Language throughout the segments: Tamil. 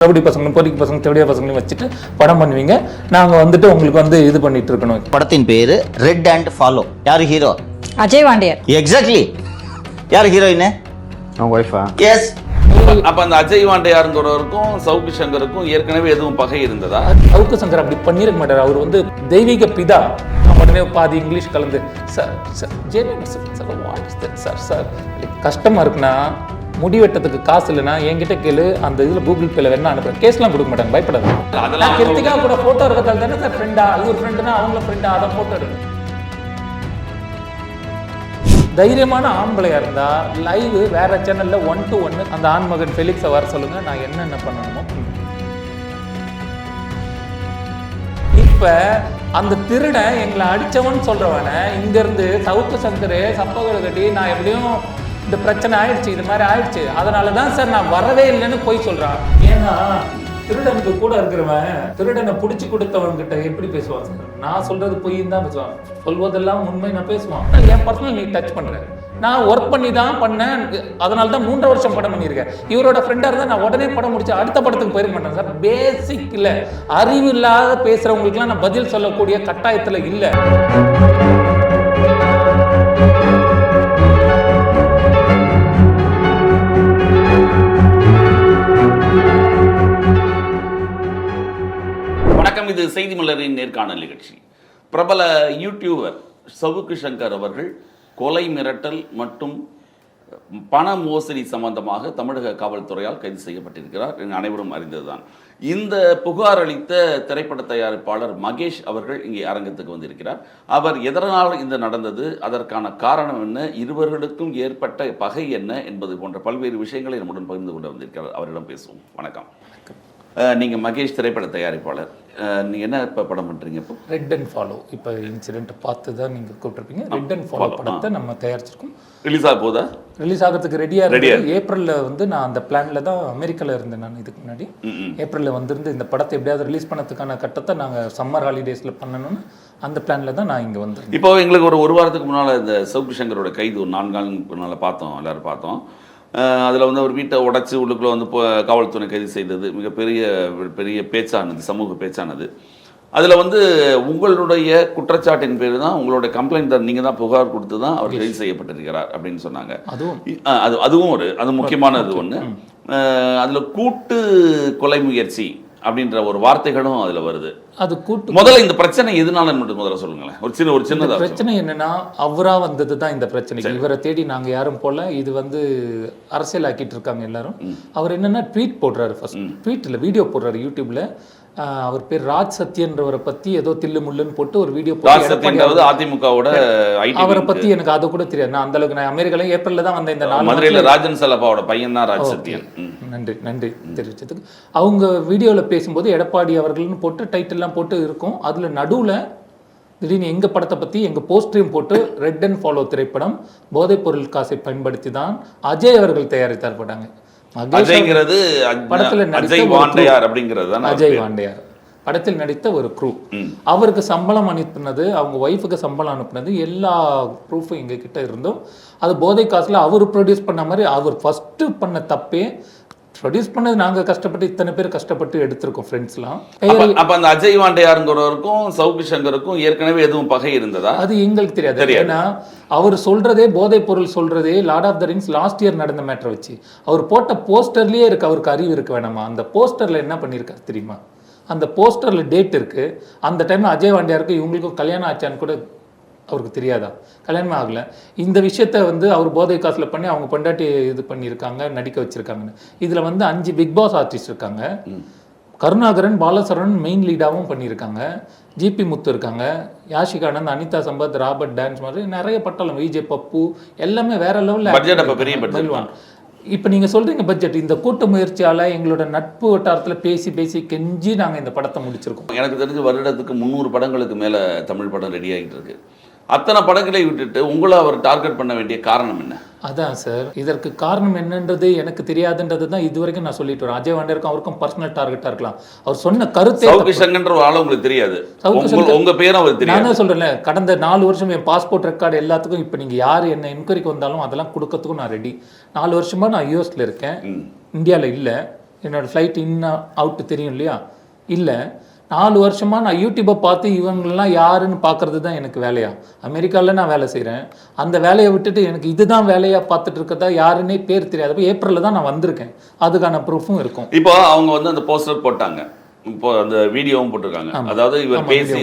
ரவுடி பசங்களும் பொறிக்கு பசங்க செவடியா பசங்களையும் வச்சுட்டு படம் பண்ணுவீங்க. நாங்க வந்துட்டு உங்களுக்கு இது பண்ணிட்டு இருக்கணும். படத்தின் பேரு ரெட் அண்ட் ஃபாலோ. யாரு ஹீரோ? அஜய் வாண்டியர். எக்ஸாக்ட்லி. யாரு ஹீரோயின்? அவங்க ஒய்ஃபா? எஸ். அப்ப அந்த அஜய் வாண்டையாருங்கிறவருக்கும் சவுக்கு சங்கருக்கும் ஏற்கனவே எதுவும் பகை இருந்ததா? சவுக்கு சங்கர் அப்படி பண்ணிருக்க மாட்டார். அவர் தெய்வீக பிதா. உடனே பாதி இங்கிலீஷ் கலந்து சார் சார் கஷ்டமா இருக்குன்னா முடி வெட்டத்துக்கு காசு இல்லைன்னா என்கிட்ட கேளு, அந்த இதுல கூகுள் பேல வேணா அனுப்புறேன். கேஸ்லாம் கொடுக்க மாட்டாங்க, பயப்படாது. அதெல்லாம் கிருத்திகா கூட போட்டோ இருக்கிறதால தானே சார் ஃப்ரெண்டா, அது ஒரு ஃப்ரெண்டுனா அவங்கள ஃப்ரெண்டா அதை போட்டோ எடுக்கும். தைரியமான ஆம்பளையா இருந்தா லைவ் வேற சேனல்ல 1 to 1 அந்த ஆண்மகன் ஃபெலிக்ஸை வர சொல்லுங்க, நான் என்னென்ன பண்ணணுமோ. இப்ப அந்த திருடன் எங்களை அடிச்சவன் சொல்றவன இங்க இருந்து சவுக்கு சங்கரு சப்பகளை கட்டி நான் எப்படியும் இந்த பிரச்சனை ஆயிடுச்சு, இது மாதிரி ஆயிடுச்சு, அதனாலதான் சார் நான் வரவே இல்லைன்னு போய் சொல்றான். ஏன்னா திருடனுக்கு கூட இருக்கிறவன் திருடனை பிடிச்சி கொடுத்தவன் கிட்ட எப்படி பேசுவான் சார்? நான் சொல்றது பொய்ன்னு தான் பேசுவான், சொல்வதெல்லாம் உண்மை நான் பேசுவான். என் பர்சனல் நீ டச் பண்றேன், நான் ஒர்க் பண்ணி தான் பண்ணேன், அதனால தான் 3 வருஷம் படம் பண்ணியிருக்கேன். இவரோட ஃப்ரெண்டா இருந்தா நான் உடனே படம் முடிச்சு அடுத்த படத்துக்கு போயிருக்க மாட்டேன் சார். பேசிக் இல்ல, அறிவு இல்லாத பேசுறவங்களுக்குலாம் நான் பதில் சொல்லக்கூடிய கட்டாயத்துல இல்லை. இது செய்தி மலரின் நேர்காணல் நிகழ்ச்சி. பிரபல யூடியூபர் சவுக்கு சங்கர் அவர்கள் கொலை மிரட்டல் மற்றும் பண மோசடி சம்பந்தமாக தமிழக காவல்துறையால் கைது செய்யப்பட்டிருக்கிறார். அனைவரும் அறிந்ததுதான். இந்த புகார் அளித்த திரைப்பட தயாரிப்பாளர் மகேஷ் அவர்கள் இங்கே அரங்கத்துக்கு வந்திருக்கிறார். அவர் எதனால் இந்த நடந்தது, அதற்கான காரணம் என்ன, இருவர்களுக்கும் ஏற்பட்ட பகை என்ன என்பது போன்ற பல்வேறு விஷயங்களை நம்முடன் பகிர்ந்து கொண்டு வந்திருக்கிறார். அவரிடம் பேசுவோம். வணக்கம். நீங்கள் மகேஷ் திரைப்பட தயாரிப்பாளர், நீங்கள் என்ன இப்போ படம் பண்ணுறீங்க? இப்போ ரெட் அண்ட் ஃபாலோ, இப்போ இன்சிடென்ட் பார்த்து தான் நீங்கள் கூப்பிட்டுருப்பீங்க. ரெட் அண்ட் ஃபாலோ படத்தை நம்ம தயாரிச்சிருக்கோம். ரிலீஸ் ஆக போதா? ரிலீஸ் ஆகிறதுக்கு ரெடியாக இருக்கு. ஏப்ரலில் நான் அந்த பிளானில் தான் அமெரிக்காவில் இருந்தேன். நான் இதுக்கு முன்னாடி ஏப்ரலில் வந்திருந்து இந்த படத்தை எப்படியாவது ரிலீஸ் பண்ணதுக்கான கட்டத்தை நாங்கள் சம்மர் ஹாலிடேஸில் பண்ணணும்னு அந்த பிளானில் தான் நான் இங்கே வந்திருந்தேன். இப்போ எங்களுக்கு ஒரு வாரத்துக்கு முன்னால் இந்த சவுக்கு சங்கரோட கைது ஒரு 4 நாளுக்கு முன்னால் பார்த்தோம், எல்லோரும் பார்த்தோம். அதில் அவர் வீட்டை உடைச்சி உள்ளுக்குள்ளே காவல்துறை கைது செய்தது பெரிய பேச்சானது, சமூக பேச்சானது. அதில் உங்களுடைய குற்றச்சாட்டின் பேர் தான், உங்களுடைய கம்ப்ளைண்ட் தான், நீங்கள் தான் புகார் கொடுத்து தான் அவர் கைது செய்யப்பட்டிருக்கிறார் அப்படின்னு சொன்னாங்க. அதுவும் அது முக்கியமானது ஒன்று. அதில் கூட்டு கொலை முயற்சி அப்படின்ற ஒரு வார்த்தைகளும் அதில் வருது. அது கூட்டு முதல்ல இந்த பிரச்சனை எதனால முதல்ல சொல்லுங்களேன். ஒரு சின்ன பிரச்சனை என்னன்னா, அவரா வந்தது தான் இந்த பிரச்சனைக்கு. இவரை தேடி நாங்கள் யாரும் போல, இது அரசியல் ஆக்கிட்டு இருக்காங்க எல்லாரும். அவர் என்னன்னா ட்வீட் போடுறாரு, ஃபர்ஸ்ட் ட்வீட்ல வீடியோ போடுறாரு யூடியூப்ல. அவர் பேர் ராஜ் சத்யன்றவரை பத்தி ஏதோ தில்லு முள்ளுன்னு போட்டு ஒரு வீடியோ போட்டு, அதிமுகவோட அவரை பத்தி எனக்கு அது கூட தெரியாது. நான் அந்த அளவுக்கு நான் அமெரிக்கால ஏப்ரல்ல தான் வந்த இந்த மதுரையில ராஜன் சலபாவோட பையன் தான் ராஜ் சத்யன். நன்றி தெரிவிச்சதுக்கு. அவங்க வீடியோவில் பேசும்போது எடப்பாடி அவர்கள்னு போட்டு டைட்டில்லாம் போட்டு இருக்கும். அதில் நடுவில் திடீர்னு எங்கள் படத்தை பற்றி எங்கள் போஸ்டரையும் போட்டு ரெட் அண்ட் ஃபாலோ திரைப்படம் போதைப் பொருள் காசை பயன்படுத்தி தான் அஜய் அவர்கள் தயாரித்தார் போட்டாங்க. படத்தில் அஜய் வாண்டையார் படத்தில் நடித்த ஒரு க்ரூ. அவருக்கு சம்பளம் அனுப்பினது, அவங்க ஒய்ஃபுக்கு சம்பளம் அனுப்பினது, எல்லா ப்ரூஃபும் எங்க கிட்ட இருந்தோம். அது போதை காசுல அவர் ப்ரொடியூஸ் பண்ண மாதிரி. அவர் ஃபர்ஸ்ட் பண்ண தப்பே ப்ரொடியூஸ் பண்ணது நாங்கள் கஷ்டப்பட்டு, இத்தனை பேர் கஷ்டப்பட்டு எடுத்திருக்கோம் ஃப்ரெண்ட்ஸ்லாம். அப்ப அந்த அஜய் வாண்டையாருங்கிறவருக்கும் சவுக்கு சங்கருக்கும் ஏற்கனவே எதுவும் பகை இருந்ததா? அது எங்களுக்கு தெரியாது. ஏன்னா அவர் சொல்றதே போதைப் பொருள் சொல்றதே Lord of the Rings last year நடந்த மேட்டரை வச்சு அவர் போட்ட போஸ்டர்லயே இருக்கு. அவருக்கு அறிவு இருக்க வேணாமா? அந்த போஸ்டர்ல என்ன பண்ணியிருக்காரு தெரியுமா? அந்த போஸ்டர்ல டேட் இருக்கு. அந்த டைம்ல அஜய் வாண்டையாருக்கு இவங்களுக்கும் கல்யாணம் ஆச்சான்னு கூட அவருக்கு தெரியாதா? கல்யாணமே ஆகலை. இந்த விஷயத்த அவர் போதை காசுல பண்ணி அவங்க பொண்டாட்டி இது பண்ணியிருக்காங்க, நடிக்க வச்சிருக்காங்கன்னு. இதுல 5 பிக் பாஸ் ஆர்டிஸ்ட் இருக்காங்க. கருணாகரன், பாலசரவணன் மெயின் லீடாகவும் பண்ணியிருக்காங்க. ஜிபி முத்து இருக்காங்க, யாஷிகானந்த், அனிதா சம்பத், ராபர்ட் டான்ஸ் மாதிரி நிறைய பட்டாளம், விஜய் பப்பு எல்லாமே வேற லெவலில். இப்போ நீங்கள் சொல்கிறீங்க பட்ஜெட். இந்த கூட்டு முயற்சியால் எங்களோட நட்பு வட்டாரத்தில் பேசி கெஞ்சி நாங்கள் இந்த படத்தை முடிச்சிருக்கோம். எனக்கு தெரிஞ்சு வருடத்துக்கு 300 படங்களுக்கு மேலே தமிழ் படம் ரெடி ஆகிட்டு இருக்கு. அத்தனை படங்களை விட்டுட்டு உங்களை அவர் டார்கெட் பண்ண வேண்டிய காரணம் என்ன? அதான் சார், இதற்கு காரணம் என்னன்றது எனக்கு தெரியாதுன்றது தான் இதுவரைக்கும் நான் சொல்லிட்டு வரேன். அஜய் வாண்டையாருக்கும் அவருக்கும் பர்சனல் டார்கெட்டாக இருக்கலாம். அவர் சொன்ன கருத்தை உங்களுக்கு தெரியாது, உங்க பேரும் அவர் தெரியாது. நான் சொல்றேன், கடந்த 4 வருஷம் என் பாஸ்போர்ட் ரெக்கார்டு எல்லாத்துக்கும் இப்போ நீங்கள் யார் என்ன என்கொயரிக்கு வந்தாலும் அதெல்லாம் கொடுக்கறதுக்கும் நான் ரெடி. 4 வருஷமா நான் யூஎஸ்ல இருக்கேன், இந்தியாவில் இல்லை. என்னோட ஃப்ளைட் இன் அவுட் தெரியும் இல்லையா? இல்லை, 4 வருஷமாக நான் யூடியூப்பை பார்த்து இவங்களெலாம் யாருன்னு பார்க்குறது தான் எனக்கு வேலையா? அமெரிக்காவில் நான் வேலை செய்கிறேன், அந்த வேலையை விட்டுட்டு எனக்கு இதுதான் வேலையாக பார்த்துட்டு இருக்கதா யாருன்னே பேர் தெரியாது. அப்போ ஏப்ரலில் தான் நான் வந்திருக்கேன், அதுக்கான ப்ரூஃபும் இருக்கும். இப்போ அவங்க வந்து அந்த போஸ்டர் போட்டாங்க, இப்போ அந்த வீடியோவும் போட்டிருக்காங்க. அதாவது இவர் பேசி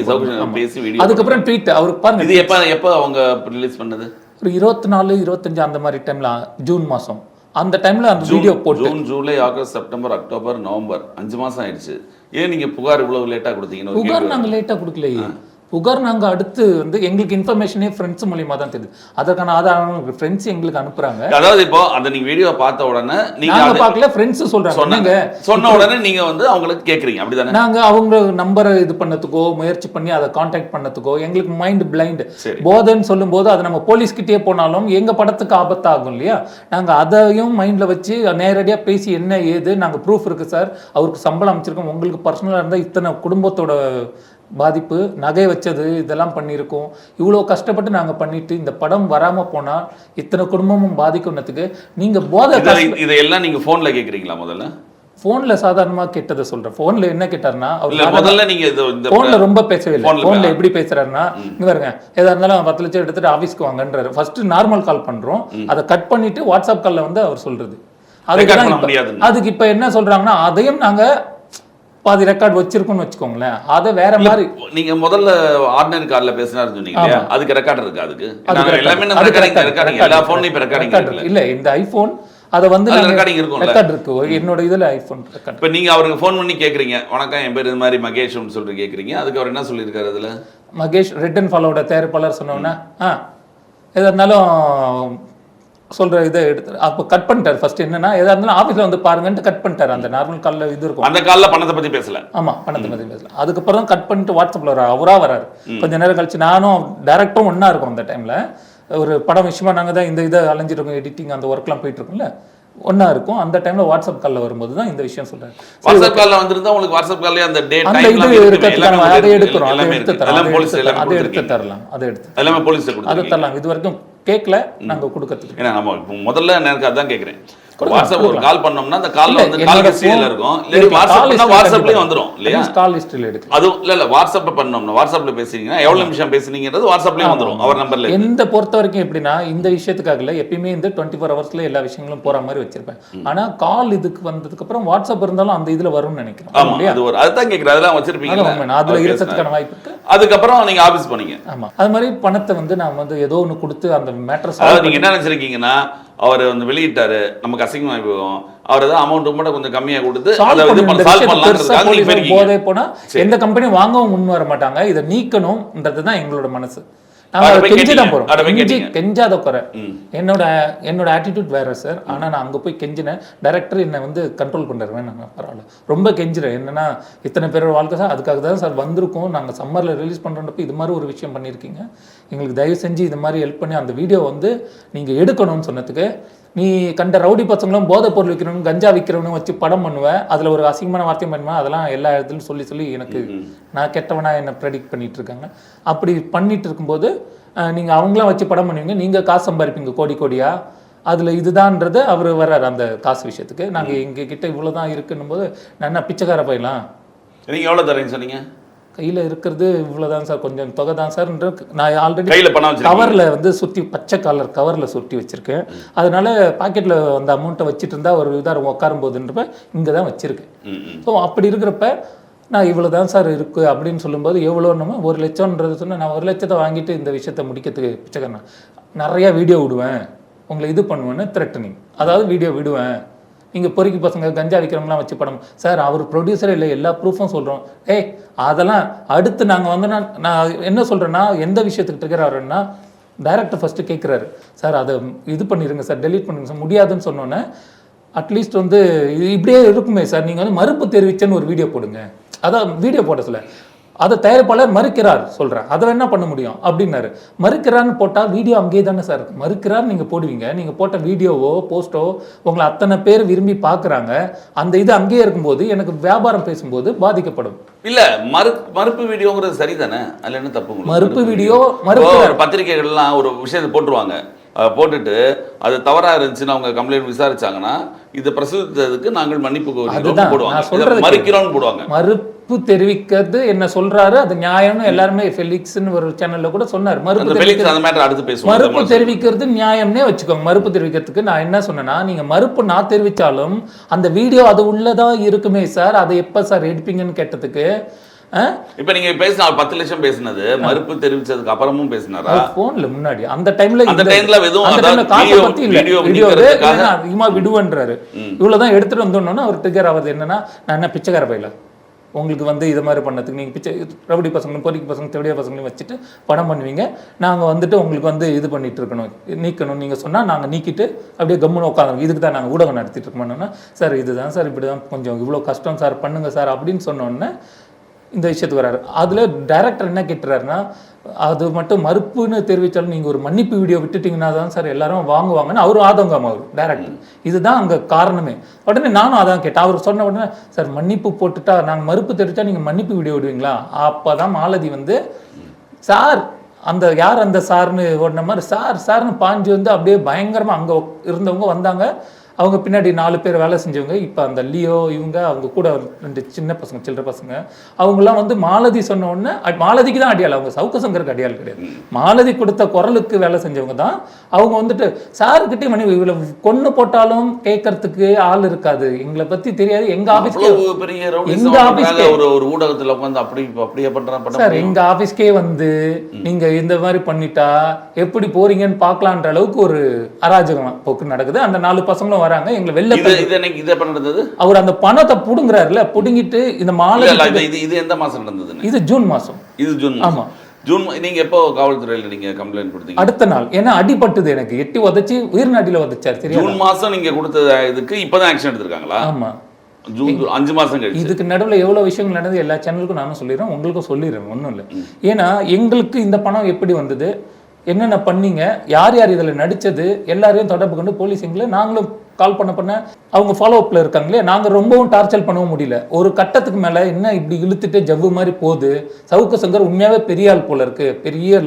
பேசி வீடியோ, அதுக்கப்புறம் ட்வீட் அவருக்கு பாருங்க. இது எப்போ அவங்க ரிலீஸ் பண்ணது? ஒரு 24, 25 அந்த மாதிரி டைமில், ஜூன் மாதம் அந்த டைமில் அந்த வீடியோ போட்டு. June, July, August, September, October, November 5 மாதம் ஆயிடுச்சு. ஏன் நீங்கள் புகார் இவ்வளவு லேட்டாக கொடுத்தீங்கன்னு? புகார் நாங்கள் லேட்டாக கொடுக்கலையே. புகார் நாங்கள் அடுத்து வந்து எங்களுக்கு இன்ஃபர்மேஷனே ஃப்ரெண்ட்ஸ் மூலியமா தான் தெரியுது. அதற்கான ஆதாரம் ஃப்ரெண்ட்ஸ் எங்களுக்கு அனுப்புறாங்க. அதாவது இப்போ அந்த நீங்க வீடியோ பார்த்த உடனே நீங்க பார்க்கல, ஃப்ரெண்ட்ஸ் சொல்றாங்க. சொன்ன உடனே நீங்க வந்து அவங்களுக்கு கேக்குறீங்க, அப்படிதானே? நாங்க அவங்க நம்பரை இது பண்ணதுக்கோ முயற்சி பண்ணி அதை கான்டாக்ட் பண்ணதுக்கோ எங்களுக்கு மைண்ட் பிளைண்ட். போதைன்னு சொல்லும் போது அது நம்ம போலீஸ் கிட்டே போனாலும் எங்க படத்துக்கு ஆபத்தாகும் இல்லையா? நாங்க அதையும் மைண்ட்ல வச்சு நேரடியா பேசி என்ன ஏது, நாங்க ப்ரூஃப் இருக்கு சார், அவருக்கு சம்பளம் அமைச்சிருக்கோம், உங்களுக்கு பர்சனலா இருந்தா இத்தனை குடும்பத்தோட பாதிப்பு, நகை வச்சது, இதெல்லாம் பண்ணியிருக்கோம், இவ்வளோ கஷ்டப்பட்டு நாங்கள் பண்ணிட்டு இந்த படம் வராமல் போனால் இத்தனை குடும்பமும் பாதிக்கும்னதுக்கு நீங்கள் போதை இதெல்லாம் நீங்கள் ஃபோனில் கேட்குறீங்களா? முதல்ல ஃபோனில் சாதாரணமாக கேட்டதை சொல்கிறேன். ஃபோனில் என்ன கேட்டாருன்னா, அவர் முதல்ல நீங்கள் ஃபோனில் ரொம்ப பேசவே இல்லை. ஃபோனில் எப்படி பேசுறாருன்னா, இங்கே பாருங்க, எதாக இருந்தாலும் 10 லட்சம் எடுத்துட்டு ஆஃபீஸ்க்கு வாங்கன்றாரு. ஃபர்ஸ்ட் நார்மல் கால் பண்ணுறோம், அதை கட் பண்ணிட்டு வாட்ஸ்அப் காலில் வந்து அவர் சொல்றது. அதுக்கு இப்போ என்ன சொல்றாங்கன்னா, அதையும் நாங்கள் பாதி ரெக்கார்ட் வச்சிருக்கோம்னு வச்சுக்கோங்களேன். அதை வேற மாதிரி நீங்க முதல்ல ஆர்டினரி கால்ல பேசினாரு சொன்னீங்க இல்லையா? அதுக்கு ரெக்கார்ட் இருக்கு. அதுக்கு எல்லாமே நம்ம ரெக்கார்டிங், எல்லா ஃபோன்லயும் இப்ப ரெக்கார்டிங் இல்ல. இந்த ஐபோன் அதை வந்து ரெக்கார்டிங் இருக்கும், ரெக்கார்ட் இருக்கு என்னோட இதுல ஐபோன் ரெக்கார்ட். இப்போ நீங்க அவருக்கு ஃபோன் பண்ணி கேக்குறீங்க, வணக்கம் என் பேர் இது மாதிரி மகேஷ்னு சொல்லிட்டு கேக்குறீங்க. அதுக்கு அவர் என்ன சொல்லியிருக்காரு? அதுல மகேஷ் ரெட் அண்ட் ஃபாலோட தயாரிப்பாளர் சொன்னோன்னா எதா இருந்தாலும் சொல்ற இதை எடுத்து அப்போ கட் பண்ணிட்டார். ஃபர்ஸ்ட் என்னன்னா, எதா இருந்தாலும் ஆஃபீஸில் வந்து பாருங்கன்ட்டு கட் பண்ணிட்டார். அந்த நார்மல் காலில் இது இருக்கும், அந்த காலில் பணத்தை பற்றி பேசல. ஆமாம், பணத்தை பற்றி பேசல. அதுக்கப்புறம் தான் கட் பண்ணிட்டு வாட்ஸ்அப்பில் அவராக வராரு. கொஞ்சம் நேரம் கழிச்சு நானும் டேரக்டும் ஒன்றா இருக்கும். அந்த டைமில் ஒரு படம் விஷயமா நாங்கள் தான் இந்த இதை அலைஞ்சிட்டு இருக்கோம், எடிட்டிங் அந்த ஒர்க்லாம் போயிட்டு இருக்கோம்ல, ஒன்றா இருக்கும். அந்த டைமில் வாட்ஸ்அப் காலில் வரும்போது தான் இந்த விஷயம் சொல்கிறாரு. வாட்ஸ்அப் காலில் வந்துருந்தா உங்களுக்கு வாட்ஸ்அப் காலில் அந்த டேட் அந்த இது இருக்கிறதுக்கான அதை எடுக்கிறோம், அதை எடுத்து தரலாம், அதை எடுத்து தரலாம், அதை எடுத்து எல்லாமே போலீஸ் அதை தரலாம். இது வரைக்கும் கேட்கல, நாங்கள் கொடுக்கறதுக்கு. ஏன்னா நம்ம முதல்ல எனக்கு அதான் கேட்குறேன். வாட்ஸ்அப் ஒரு கால் பண்ணோம்னா அந்த கால்ல வந்து கால் ஹிஸ்டரியில இருக்கும், இல்ல வாட்ஸ்அப்னா வாட்ஸ்அப்லயே வந்துரும் இல்லையா? கால் ஹிஸ்டரியில எடுக்கு. அது இல்ல வாட்ஸ்அப்ல பண்ணோம்னா, வாட்ஸ்அப்ல பேசுறீங்கன்னா எவ்வளவு நிமிஷம் பேசுனீங்கன்றது வாட்ஸ்அப்லயே வந்துரும் அவர் நம்பர்ல. எந்த பொறுத்த வரைக்கும் எப்படின்னா, இந்த விஷயத்துக்காக இல்ல, எப்பயுமே இந்த 24 ஹவர்ஸ்ல எல்லா விஷயங்களும் போற மாதிரி வச்சிருப்பேன். ஆனா கால் இதுக்கு வந்ததுக்கு அப்புறம் வாட்ஸ்அப் இருந்தாலும் அந்த இதுல வரும்னு நினைக்கிறேன். ஆமா, அது ஒரு அதுதான் கேக்குறேன். அதெல்லாம் வச்சிருப்பீங்க, அதுல இருக்கிறதுக்கான வாய்ப்பு இருக்கு. அதுக்கப்புறம் நீங்க ஆபீஸ் போனீங்க. ஆமா, அது மாதிரி பணத்தை வந்து நான் வந்து ஏதோ ஒன்று கொடுத்து அந்த மேட்டர். அதாவது நீங்க என்ன நினைச்சிருக்கீங்கன்னா, அவர் வந்து வெளியிட்டாரு, நமக்கு அசிங்கமாகி போகும், அவர் தான் அமௌண்ட் மட்டும் கொஞ்சம் கம்மியா கொடுத்து போதே போனா எந்த கம்பெனி வாங்கவும் முன் வர மாட்டாங்க. இதை நீக்கணும்ன்றதுதான் எங்களோட மனசு. கெஞ்சாத குறை. என்னோட ஆட்டிடியூட் வேற சார். ஆனா நான் அங்க போய் கெஞ்சினேன். டைரக்டர் என்ன வந்து கண்ட்ரோல் பண்றாரு, வேணாம் பரவாயில்ல, ரொம்ப கெஞ்சுறேன். என்னன்னா, இத்தனை பேரோட வாழ்க்கை சார், அதுக்காக தான் சார் வந்திருக்கோம், நாங்க சம்மர்ல ரிலீஸ் பண்றப்ப இது மாதிரி ஒரு விஷயம் பண்ணிருக்கீங்க, எங்களுக்கு தயவு செஞ்சு இது மாதிரி ஹெல்ப் பண்ணி அந்த வீடியோ வந்து நீங்க எடுக்கணும்னு சொன்னதுக்கு, நீ கண்ட ரவுடி பசங்களும் போதை பொருள் விற்கிறவனும் கஞ்சா விற்கிறவனும் வச்சு படம் பண்ணுவேன், அதில் ஒரு அசிங்கமான வார்த்தையும் பண்ணுவேன், அதெல்லாம் எல்லா இடத்துலையும் சொல்லி எனக்கு நான் கெட்டவனா என்னை ப்ரெடிக்ட் பண்ணிட்டு இருக்காங்க. அப்படி பண்ணிட்டு இருக்கும்போது நீங்கள் அவங்களாம் வச்சு படம் பண்ணுவீங்க, நீங்கள் காசு சம்பாதிப்பீங்க கோடி கோடியா, அதில் இதுதான்றது அவர் வர்றாரு அந்த காசு விஷயத்துக்கு. நாங்கள் எங்கள் கிட்ட இவ்வளோதான் இருக்குன்னும் போது நான் என்ன பிச்சைக்கார போயிடலாம். நீங்கள் எவ்வளோ தரேன்னு சொன்னீங்க? கையில் இருக்கிறது இவ்வளோதான் சார், கொஞ்சம் தொகை தான் சார். நான் ஆல்ரெடி கையில் பணம் கவரில் வந்து சுற்றி பச்சை கலர் கவரில் சுற்றி வச்சுருக்கேன். அதனால பாக்கெட்டில் அந்த அமௌண்ட்டை வச்சுட்டு இருந்தா ஒரு இதாக உட்காரும் போதுன்றப்ப இங்கே தான் வச்சுருக்கேன். ஸோ அப்படி இருக்கிறப்ப நான் இவ்வளோ தான் சார் இருக்குது அப்படின்னு சொல்லும்போது, எவ்வளோன்னு 1 லட்சம்ன்றது சொன்னால், நான் 1 லட்சத்தை வாங்கிட்டு இந்த விஷயத்தை முடிக்கிறதுக்கு பிச்சைக்காரன் நிறையா வீடியோ விடுவேன், உங்களை இது பண்ணுவேன்னு த்ரெட்டனிங். அதாவது வீடியோ விடுவேன், நீங்கள் பொறுக்கி பசங்க கஞ்சா விற்கிறவங்களாம் வச்சு படம் சார், அவர் ப்ரொடியூசரே இல்லை, எல்லா ப்ரூஃபும் சொல்கிறோம். அதெல்லாம் அடுத்து நாங்கள் வந்து நான் என்ன சொல்கிறேன்னா, எந்த விஷயத்துக்கு இருக்கிறாருன்னா, டைரக்டர் ஃபஸ்ட்டு கேட்குறாரு, சார் அதை இது பண்ணிடுங்க சார், டெலீட் பண்ணிடுங்க சார். முடியாதுன்னு சொன்னோன்னே, அட்லீஸ்ட் வந்து இப்படியே இருக்குமே சார், நீங்கள் வந்து மறுப்பு தெரிவிச்சேன்னு ஒரு வீடியோ போடுங்க. அதான் வீடியோ போட சொல்ல, அதை தயாரிப்பாளர் மறுக்கிறார் சொல்கிறேன், அதை என்ன பண்ண முடியும் அப்படின்னாரு. மறுக்கிறான்னு போட்டால் வீடியோ அங்கேயே தானே சார் இருக்கு. மறுக்கிறார் நீங்கள் போடுவீங்க, நீங்கள் போட்ட வீடியோவோ போஸ்ட்டோ உங்களை அத்தனை பேர் விரும்பி பார்க்குறாங்க, அந்த இது அங்கேயே இருக்கும்போது எனக்கு வியாபாரம் பேசும்போது பாதிக்கப்படும். இல்ல மறுப்பு வீடியோங்கிறது சரிதானே, அதில் என்ன தப்பு? மறுப்பு வீடியோ பத்திரிகைகள்லாம் ஒரு விஷயத்தை போட்டுருவாங்க, போட்டுட்டு அது தவறா இருந்துச்சுன்னு அவங்க கம்ப்ளைண்ட் விசாரிச்சாங்கன்னா இதை பிரசுரித்ததுக்கு நாங்கள் மன்னிப்பு கோருகிறோம் அதுதான் நான் போடுவாங்க, சொல்றது. இதை மறுக்கிறோம்னு போடுவாங்க. மறுப்பு தெரிவிக்கிறது என்ன சொல்றாரு, அது நியாயம்னு எல்லாருமே ஃபெலிக்ஸ்னு ஒரு சேனல்ல கூட சொன்னார். அந்த ஃபெலிக்ஸ் அந்த மேட்டர் அடுத்து பேசுவோம். மறுப்பு தெரிவிக்கிறது நியாயம்னே வச்சுக்கோங்க. மறுப்பு தெரிவிக்கிறதுக்கு நான் என்ன சொன்னேன்னா, நீங்க மறுப்பு நான் தெரிவிச்சாலும் அந்த வீடியோ அது உள்ளதா இருக்குமே சார், அதை எப்ப சார் எடுப்பீங்கன்னு கேட்டதுக்கு இப்ப நீங்க பேசின 10 லட்சம் பேசினது மறுப்பு தெரிவிச்சதுக்கு அப்புறமும் பேசினாரா? போன்ல முன்னாடி அந்த டைம்ல எதுவும் அந்த டைம்ல காசை பத்தி இல்ல, வீடியோ அதிகமா விடுவன்றாரு. இவ்வளவுதான் எடுத்துட்டு வந்தோம்னா அவர் ட்ரிகர் ஆகுது. என்னன்னா, நான் என்ன பிச்சைக்கார பையில உங்களுக்கு வந்து இது மாதிரி பண்ணதுக்கு நீங்கள் பிச்சை ரவுடி பசங்களும் பொறிக்கு பசங்க தெவடியா பசங்களையும் வச்சுட்டு படம் பண்ணுவீங்க, நாங்கள் வந்துட்டு உங்களுக்கு வந்து இது பண்ணிட்டு இருக்கணும், நீக்கணும் நீங்கள் சொன்னால் நாங்கள் நீக்கிட்டு அப்படியே கம்முன்னு உட்காந்து இதுக்கு தான் நாங்கள் ஊடகம் நடத்திட்டு இருக்கோம்னா, சார் இதுதான் சார் இப்படி தான் கொஞ்சம் இவ்வளோ கஷ்டம் சார் பண்ணுங்க சார் அப்படின்னு சொன்னோன்னே இந்த விஷயத்துக்கு வராரு. அதில் டைரக்டர் என்ன கேட்டுறாருன்னா, அது மட்டும் மறுப்புன்னு தெரிவித்தாலும் நீங்கள் ஒரு மன்னிப்பு வீடியோ விட்டுட்டீங்கன்னா தான் சார் எல்லாரும் வாங்குவாங்கன்னு அவரும் ஆதங்கம். அவர் டைரக்டர் இதுதான் அங்கே காரணமே. உடனே நானும் அதான் கேட்டேன். அவர் சொன்ன உடனே, சார் மன்னிப்பு போட்டுட்டா நாங்கள் மறுப்பு தெரிவித்தா நீங்கள் மன்னிப்பு வீடியோ விடுவீங்களா? அப்போ தான் மாலதி வந்து சார் அந்த யார் அந்த சார்னு ஓடின மாதிரி சார் சார்னு பாஞ்சு வந்து அப்படியே பயங்கரமாக அங்கே இருந்தவங்க வந்தாங்க. அவங்க பின்னாடி 4 பேர் வேலை செஞ்சவங்க. இப்போ அந்த லியோ இவங்க அவங்க கூட 2 சின்ன பசங்க சில்லற பசங்க அவங்கெல்லாம் வந்து மாலதி சொன்ன உடனே மாலதிக்கு தான் அடியாள், அவங்க சவுக்க சங்கருக்கு அடியாள் கிடையாது. மாலதி கொடுத்த குரலுக்கு வேலை செஞ்சவங்க தான் அவங்க வந்துட்டு சாருக்கிட்டே மணி இவ்வளோ கொன்று போட்டாலும் கேட்கறதுக்கு ஆள் இருக்காது, எங்களை பற்றி தெரியாது, எங்கள் ஆஃபீஸ்க்கே ஒரு ஊடகத்தில் உட்காந்து அப்படியே பண்ணுறாங்க சார், எங்கள் ஆஃபீஸ்க்கே வந்து நீங்கள் இந்த மாதிரி பண்ணிட்டா எப்படி போறீங்கன்னு பார்க்கலான்ற அளவுக்கு ஒரு அராஜகம் போக்கு நடக்குது. அந்த 4 பசங்களும் வராங்க, எங்களை வெளில அவர் அந்த பணத்தை புடுங்குறாருல, புடுங்கிட்டு இந்த மாலை இது எந்த மாசம் நடந்தது? இது ஜூன் மாசம். இது ஜூன். ஆமா ஜூன். நீங்க எப்போ காவல்துறையில நீங்க கம்ப்ளைண்ட் கொடுத்தீங்க? அடுத்த நாள். ஏன்னா அடிபட்டது எனக்கு, எட்டி உதச்சி உயிர்நாட்டில உதச்சார். சரியா? ஜூன் மாசம் நீங்க கொடுத்த இதுக்கு இப்பதான் ஆக்ஷன் எடுத்திருக்காங்களா? ஆமா, ஜூன் 5 மாசம் கழிச்சு. இதுக்கு நடுவில் எவ்வளவு விஷயங்கள் நடந்தது எல்லா சேனலுக்கும் நானும் சொல்லிடுறேன், உங்களுக்கும் சொல்லிடுறேன், ஒன்றும் இல்லை. ஏன்னா எங்களுக்கு இந்த பணம் எப்படி வந்தது, என்னென்ன பண்ணீங்க, யார் யார் இதில் நடித்தது எல்லாரையும் தொடர்பு கொண்டு போலீஸ் எங்களை நாங்களும் கால் பண்ண அவங்க ஃபாலோ அப்பில் இருக்காங்களே, நாங்கள் ரொம்பவும் டார்ச்சர் பண்ணவும் முடியல. ஒரு கட்டத்துக்கு மேலே என்ன இப்படி இழுத்துட்டு ஜவ்வு மாதிரி போகுது, சவுக்க சங்கர் உண்மையாகவே பெரிய ஆள் போல இருக்கு, பெரிய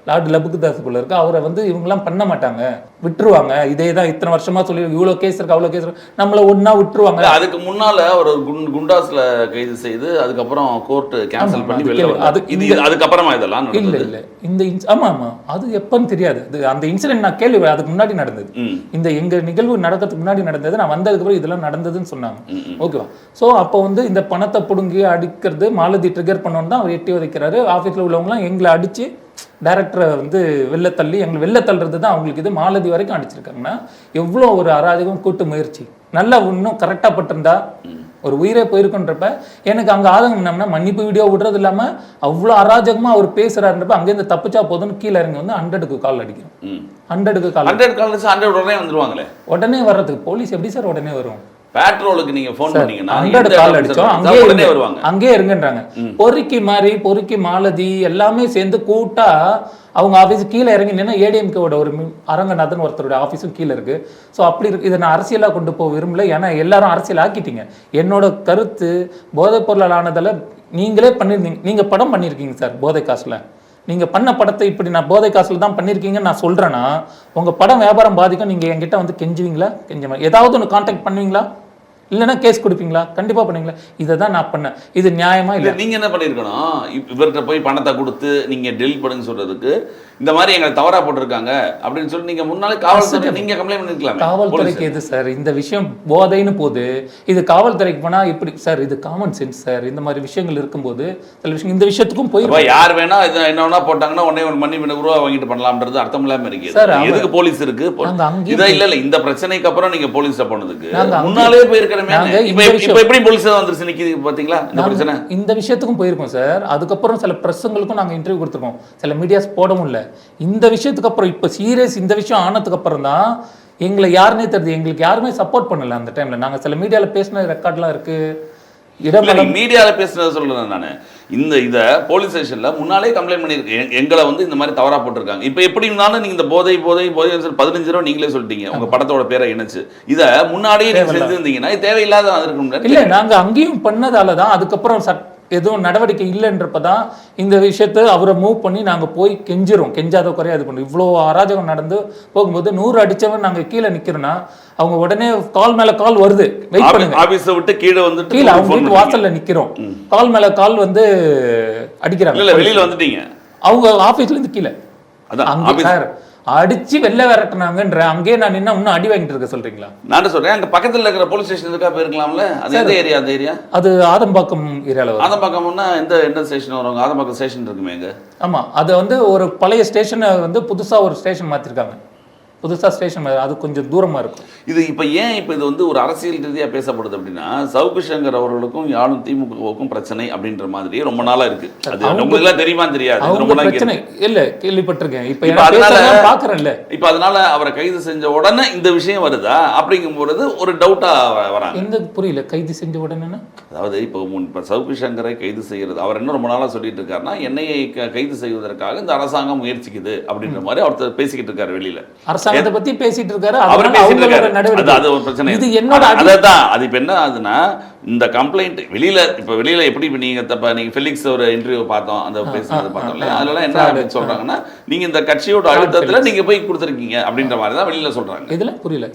லார்டு லபுக்குதாஸ் போல இருக்கு, அவரை வந்து இவங்கெல்லாம் பண்ண மாட்டாங்க, விட்டுருவாங்க, இதே தான் இத்தனை வருஷமா சொல்லி இவ்வளோ கேஸ் இருக்கு அவ்வளோ கேஸ் இருக்கு, நம்மளை ஒன்றா விட்டுருவாங்க. அதுக்கு முன்னால ஒரு குண்டாஸ்ல கைது செய்து அதுக்கப்புறம் கோர்ட் கேன்சல் பண்ணி அதுக்கப்புறமா இதெல்லாம் இல்லை இல்லை இந்த ஆமாம் அது எப்பன்னு தெரியாது. அந்த இன்சிடென்ட் நான் கேள்வி அதுக்கு முன்னாடி நடந்தது, இந்த எங்கள் நிகழ்வு நடக்கிறதுக்கு முன்னாடி நடந்தது, நான் வந்ததுக்கு அப்புறம் இதெல்லாம் நடந்ததுன்னு சொன்னாங்க. ஓகேவா? ஸோ அப்போ வந்து இந்த பணத்தை பிடுங்கி அடிக்கிறது மாலதி ட்ரிகர் பண்ணோன்னு தான் அவர் எட்டி உதைக்கிறாரு. ஆஃபீஸில் உள்ளவங்களாம் எங்களை அடித்து டைரக்டரை வந்து வெளில தள்ளி எங்களை வெளில தள்ளுறது தான் அவங்களுக்கு இது. மாலதி வரைக்கும் அடிச்சிருக்காங்கன்னா எவ்வளோ ஒரு அராஜகம் கூட்டு முயற்சி. நல்லா இன்னும் கரெக்டாக பட்டிருந்தா ஒரு உயிரே போயிருக்குன்றப்ப எனக்கு அங்கே ஆதங்கம் என்னம்னா, மன்னிப்பு வீடியோ விடுறது இல்லாமல் அவ்வளோ அராஜகமாக அவர் பேசுகிறாருன்றப்ப அங்கேருந்து தப்பிச்சா போதுன்னு கீழே இறங்கி வந்து 100க்கு கால் அடிக்கும். 100க்கு கால் 100 உடனே வந்துருவாங்களே. உடனே வர்றதுக்கு போலீஸ் எப்படி சார் உடனே வரும்? பேட்ரோலுக்கு நீங்க ஃபோன் பண்ணீங்கன்னா 100 கால் அடிச்சோம், அங்கேயே இருங்கன்றாங்க. பொறுக்கி மாலதி எல்லாமே சேர்ந்து கூட்டா அவங்க ஆஃபீஸ் கீழே இறங்கி நின்னா ஏடிஎம்கேவோட ஒரு அரங்கநாதன் ஒருத்தருடைய ஆஃபீஸும் கீழே இருக்கு. ஸோ அப்படி இருக்கு. இதை நான் அரசியலாக கொண்டு போக விரும்பல, ஏன்னா எல்லாரும் அரசியல் ஆக்கிட்டீங்க. என்னோட கருத்து போதைப் பொருளால் ஆனதால நீங்களே பண்ணியிருந்தீங்க, நீங்கள் படம் பண்ணியிருக்கீங்க சார் போதை காசில், நீங்கள் பண்ண படத்தை இப்படி நான் போதை காசில் தான் பண்ணியிருக்கீங்கன்னு நான் சொல்கிறேன்னா உங்கள் படம் வியாபாரம் பாதிக்கும். நீங்கள் என்கிட்ட வந்து கெஞ்சுவீங்களா? ஏதாவது ஒன்று கான்டாக்ட் பண்ணுவீங்களா? இல்லைன்னா கேஸ் கொடுப்பீங்களா? கண்டிப்பாக பண்ணுவீங்களா? இதை தான் நான் பண்ணேன். இது நியாயமா இல்லை? நீங்கள் என்ன பண்ணியிருக்கணும், இவர்கிட்ட போய் பணத்தை கொடுத்து நீங்கள் டெலிட் பண்ணுங்க சொல்கிறதுக்கு இந்த மாதிரி எங்களை தவறாக போட்டிருக்காங்க அப்படின்னு சொல்லி நீங்கள் முன்னாலே காவல்துறை நீங்கள் கம்ப்ளைண்ட் பண்ணிருக்கலாம். காவல்துறைக்கு எது சார் இந்த விஷயம் போதைன்னு போது, இது காவல்துறைக்கு போனால் இப்படி சார், இது காமன் சென்ஸ் சார். இந்த மாதிரி விஷயங்கள் இருக்கும்போது சில விஷயம் இந்த விஷயத்துக்கும் போய் யார் வேணா இது என்ன வேணா போட்டாங்கன்னா உடனே ஒரு மணி ரூபா வாங்கிட்டு பண்ணலாம்ன்றது அர்த்தம் இல்லாமல் இருக்கு சார். எதுக்கு போலீஸ் இருக்கு? இதை இல்லை இந்த பிரச்சனைக்கு அப்புறம் நீங்கள் போலீஸில் போனதுக்கு முன்னாலே போயிருக்கிற எப்படி போலீஸ் வந்துருச்சு நிக்குது பாத்தீங்களா? இந்த விஷயத்துக்கும் போயிருக்கோம் சார். அதுக்கப்புறம் சில பிரஸ்ஸுங்களுக்கும் நாங்கள் இன்டர்வியூ கொடுத்துருக்கோம், சில மீடியாஸ் போடவும் இல்லை. இந்த விஷயத்துக்கு அப்புறம் இப்போ சீரியஸ் இந்த விஷயம் ஆனதுக்கு அப்புறம் தான் எங்களை யாருன்னே தெரியுது. எங்களுக்கு யாருமே சப்போர்ட் பண்ணல அந்த டைம்ல. நாங்கள் சில மீடியாவில் பேசின ரெக்கார்ட்லாம் இருக்கு. மீடியாவில் பேசுனது சொல்றேன் நான். இதை போலீஸ் ஸ்டேஷன்ல முன்னாலே கம்ப்ளைண்ட் பண்ணியிருக்கேன், எங்களை வந்து இந்த மாதிரி தவறா போட்டிருக்காங்க. இப்போ எப்படி இருந்தாலும் நீங்க இந்த போதை 15 ரூபா நீங்களே சொல்லிட்டீங்க உங்க படத்தோட பேரை இணைச்சு. இதை முன்னாடியே நீங்க செஞ்சிருந்தீங்கன்னா தேவையில்லாத இருக்கும். இல்லை நாங்கள் அங்கேயும் பண்ணதால தான் அதுக்கப்புறம் எதுவும் நடவடிக்கை இல்லைன்றப்பதான் இந்த விஷயத்தை அவரை மூவ் பண்ணி நாங்க போய் கெஞ்சிரும், கெஞ்சாத குறையா இது பண்ணுறோம். இவ்வளோ அராஜகம் நடந்து போகும்போது 100 அடிச்சவன் நாங்க கீழே நிக்கிறோம்னா அவங்க உடனே கால் மேல கால் வருது, வெயிட் பண்ணுங்க, ஆபீஸை விட்டு கீழே வந்துட்டு கீழே அவங்க வீட்டு வாசல்ல நிக்கிறோம், கால் மேல கால் வந்து அடிக்கிறாங்க. இல்ல வெளியில வந்துட்டீங்க, அவங்க ஆபீஸ்ல இருந்து கீழே அதான் அங்கே சார் அடிச்சு வெளில விரட்டினாங்கன்ற அங்கேயே நான் நின்னா இன்னும் அடி வாங்கிட்டு இருக்க சொல்றீங்களா? நான் சொல்றேன் அங்க பக்கத்துல இருக்கிற போலீஸ் ஸ்டேஷன் இருக்கா போயிருக்கலாம்ல. அது எந்த ஏரியா? அந்த ஏரியா அது ஆதம்பாக்கம் ஏரியால வரும். ஆதம்பாக்கம்னா எந்த ஸ்டேஷன் வரும்? ஆதம்பாக்கம் ஸ்டேஷன் இருக்குமே எங்க? ஆமா, அது வந்து ஒரு பழைய ஸ்டேஷனை வந்து புதுசா ஒரு ஸ்டேஷன் மாத்திருக்காங்க, புதுசா ஸ்டேஷன், அது கொஞ்சம் தூரமா இருக்கும். இது இப்போ ஏன் இப்போ இது வந்து ஒரு அரசியல் ரீதியாக பேசப்படுது அப்படின்னா, சவுக்கு சங்கர் அவர்களுக்கும் யாழும் திமுகவுக்கும் பிரச்சனை அப்படின்ற மாதிரி ரொம்ப நாளா இருக்கு. அது உங்களுக்கு தெரியுமான்னு தெரியாது, ரொம்ப நாள் பிரச்சனை இல்ல, கேள்விப்பட்டிருக்கேன். இப்போ அதனால பாக்குறேன்ல, இப்போ அதனால அவரை கைது செஞ்ச உடனே இந்த விஷயம் வருதா அப்படிங்கும்போது ஒரு டவுட்டா வராங்க. எந்த புரியல, கைது செஞ்ச உடனே? அதாவது இப்போ சவுக்கு சங்கரை கைது செய்யறது, அவர் என்ன ரொம்ப நாளா சொல்லிட்டு இருக்காருன்னா, என்னையை கைது செய்வதற்காக இந்த அரசாங்கம் முயற்சிக்குது அப்படின்ற மாதிரி அவர் பேசிக்கிட்டு இருக்காரு வெளியில. அரசாங்கத்தை பத்தி பேசிட்டு இருக்காரு, அவர் பேசிட்டு இருக்காரு, அது ஒரு பிரச்சனை. இது என்னோட அதுதான், அது இப்போ என்ன ஆகுதுன்னா, இந்த கம்ப்ளைண்ட் வெளியில எப்படி நீங்க ஃபெலிக்ஸ் ஒரு இன்டர்வியூ பார்த்தோம், அந்த பேசுனது பார்த்தோம்ல, அதெல்லாம் என்ன அப்படின்னு சொல்றாங்கன்னா, நீங்க இந்த கட்சியோட அழுத்தத்துல நீங்க போய் கொடுத்துருக்கீங்க அப்படின்ற மாதிரி தான் வெளியில சொல்றாங்க. இதுல புரியல,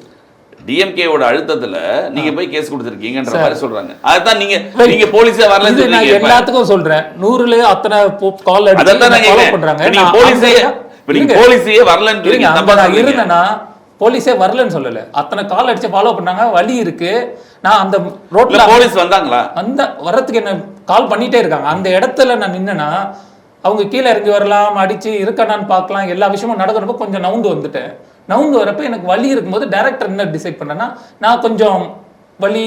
டிஎம்கேவோட அழுத்தத்துல நீங்க போய் கேஸ் கொடுத்துருக்கீங்கன்ற மாதிரி சொல்றாங்க. அதுதான் நீங்க போலீஸே வரல. நான் எல்லாத்துக்கும் சொல்றேன், 100ல அத்தனை கால் அடிச்சு பண்றாங்க, நீங்க போலீஸே வரலன்னு இருந்தேன்னா போலீஸே வரலன்னு சொல்லல, அத்தனை கால் அடிச்சு ஃபாலோ பண்ணாங்க, வழி இருக்கு. நான் அந்த ரோட்ல போலீஸ் வந்தாங்களா? வர்றதுக்கு என்ன கால் பண்ணிட்டே இருக்காங்க. அந்த இடத்துல நான் நின்னேன்னா அவங்க கீழே இறங்கி வரலாம், அடிச்சு இருக்கானான்னு பார்க்கலாம், எல்லா விஷயமும் நடக்கிறப்ப கொஞ்சம் நவுந்து வரப்ப எனக்கு வழி இருக்கும்போது டைரக்டர் என்ன டிசைட் பண்ணேன்னா, நான் கொஞ்சம் வலி